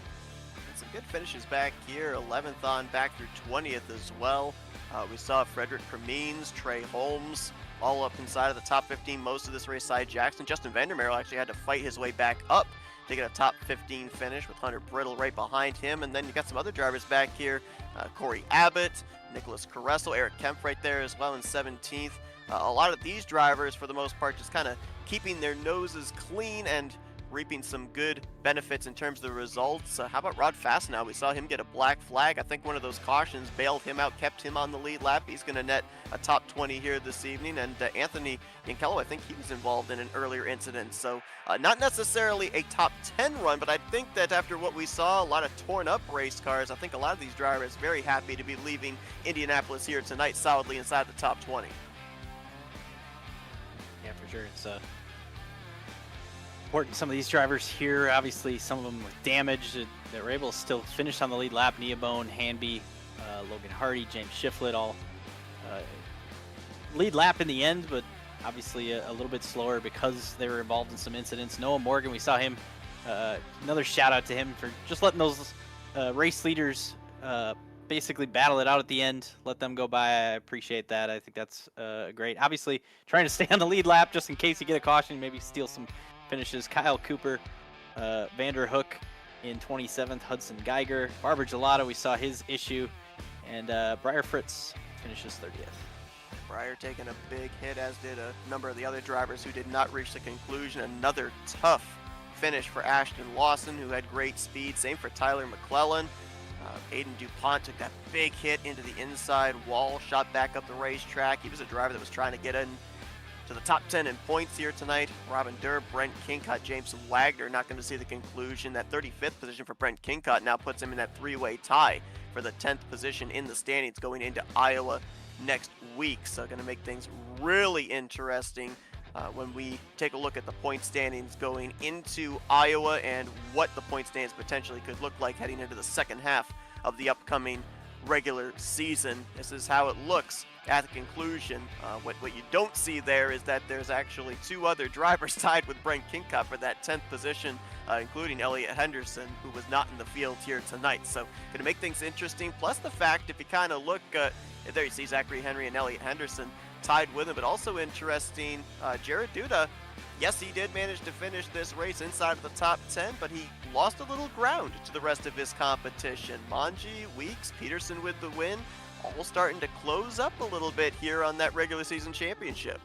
Some good finishes back here. 11th on back through 20th as well. We saw Frederick Cremines, Trey Holmes, all up inside of the top 15 most of this race. Cy Jackson, Justin Vandermeer actually had to fight his way back up to get a top 15 finish with Hunter Brittle right behind him. And then you got some other drivers back here. Corey Abbott, Nicholas Carresso, Eric Kemp right there as well in 17th. A lot of these drivers, for the most part, just kind of keeping their noses clean and reaping some good benefits in terms of the results. How about Rod Fastenau? We saw him get a black flag. I think one of those cautions bailed him out, kept him on the lead lap. He's going to net a top 20 here this evening. And Anthony Yankello, I think he was involved in an earlier incident. So not necessarily a top 10 run, but I think that after what we saw, a lot of torn up race cars, I think a lot of these drivers very happy to be leaving Indianapolis here tonight solidly inside the top 20. Yeah, for sure. It's important. Some of these drivers here, obviously some of them with damage that were able to still finish on the lead lap. Neobone, Hanby, Logan Hardy, James Shiflett, all lead lap in the end, but obviously a little bit slower because they were involved in some incidents. Noah Morgan, we saw him, another shout out to him for just letting those race leaders basically battle it out at the end, let them go by. I appreciate that. I think that's great. Obviously trying to stay on the lead lap just in case you get a caution, maybe steal some finishes. Kyle Cooper, Vander Hook in 27th, Hudson Geiger, Barbara Gelato, we saw his issue, and Briar Fritz finishes 30th. Briar taking a big hit, as did a number of the other drivers who did not reach the conclusion. Another tough finish for Ashton Lawson, who had great speed. Same for Tyler McClellan. Aiden DuPont took that big hit into the inside wall, shot back up the racetrack. He was a driver that was trying to get in to the top 10 in points here tonight. Robin Durr, Brent Kincott, Jameson Wagner not going to see the conclusion. That 35th position for Brent Kincott now puts him in that 3-way tie for the 10th position in the standings going into Iowa next week. So going to make things really interesting when we take a look at the point standings going into Iowa and what the point standings potentially could look like heading into the second half of the upcoming regular season. This is how it looks at the conclusion. What you don't see there is that there's actually 2 other drivers tied with Brent Kinkott for that 10th position, including Elliott Henderson, who was not in the field here tonight. So going to make things interesting. Plus the fact, if you kind of look, there you see Zachary Henry and Elliott Henderson tied with him, but also interesting, Jared Duda. Yes, he did manage to finish this race inside of the top 10, but he lost a little ground to the rest of his competition. Manji, Weeks, Peterson with the win, all starting to close up a little bit here on that regular season championship.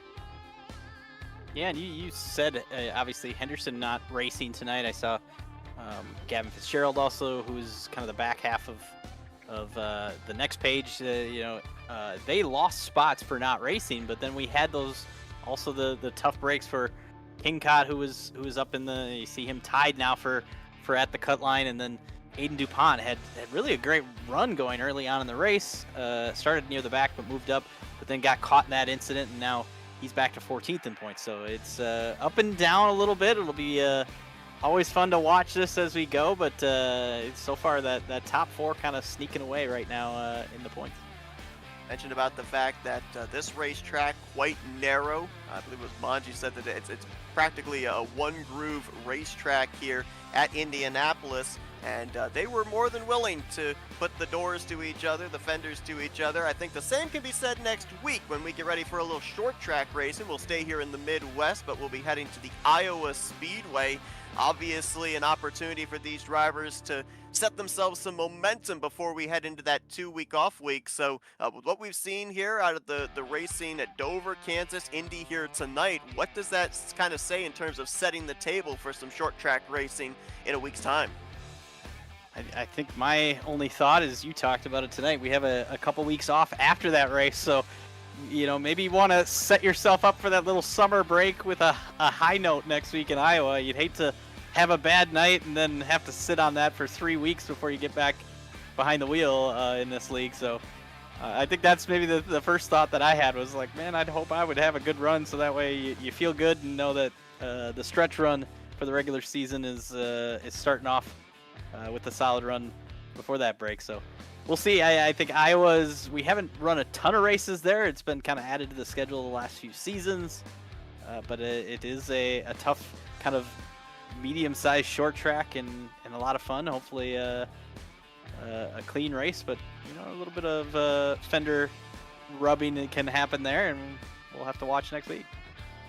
Yeah, and you said, obviously, Henderson not racing tonight. I saw Gavin Fitzgerald also, who's kind of the back half of the next page. They lost spots for not racing, but then we had those, also the tough breaks for Kinkott, who was up in the, you see him tied now for at the cut line, and then Aiden DuPont had really a great run going early on in the race. Started near the back but moved up, but then got caught in that incident, and now he's back to 14th in points. So it's up and down a little bit. It'll be always fun to watch this as we go, but so far that top 4 kind of sneaking away right now in the points. Mentioned about the fact that this racetrack quite narrow. I believe it was Manji said that it's practically a one-groove racetrack here at Indianapolis, and they were more than willing to put the doors to each other, the fenders to each other. I think the same can be said next week when we get ready for a little short track racing. We'll stay here in the Midwest, but we'll be heading to the Iowa Speedway. Obviously an opportunity for these drivers to set themselves some momentum before we head into that 2-week off week. So with what we've seen here out of the racing at Dover, Kansas, Indy here tonight, what does that kind of say in terms of setting the table for some short track racing in a week's time? I think my only thought is, you talked about it tonight, we have a couple weeks off after that race, so maybe you want to set yourself up for that little summer break with a high note next week in Iowa. You'd hate to have a bad night and then have to sit on that for 3 weeks before you get back behind the wheel in this league. So I think that's maybe the first thought that I had, was like, man, I'd hope I would have a good run, so that way you feel good and know that the stretch run for the regular season is starting off with a solid run before that break. So we'll see. I think Iowa's, we haven't run a ton of races there. It's been kind of added to the schedule the last few seasons, but it is a tough kind of medium-sized short track and a lot of fun. Hopefully a clean race, but a little bit of fender rubbing can happen there, and we'll have to watch next week.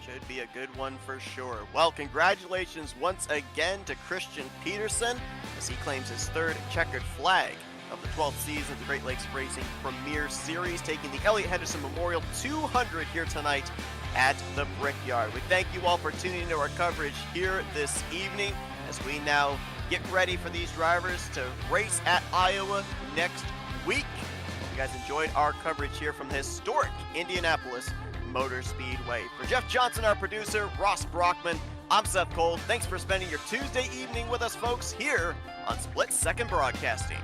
Should be a good one for sure. Well, congratulations once again to Christian Peterson as he claims his 3rd checkered flag of the 12th season of the Great Lakes Racing Premier Series, taking the Elliott Henderson Memorial 200 here tonight at the Brickyard. We thank you all for tuning into our coverage here this evening as we now get ready for these drivers to race at Iowa next week. Hope you guys enjoyed our coverage here from the historic Indianapolis Motor Speedway. For Jeff Johnson, our producer, Ross Brockman, I'm Seth Cole. Thanks for spending your Tuesday evening with us, folks, here on Split Second Broadcasting.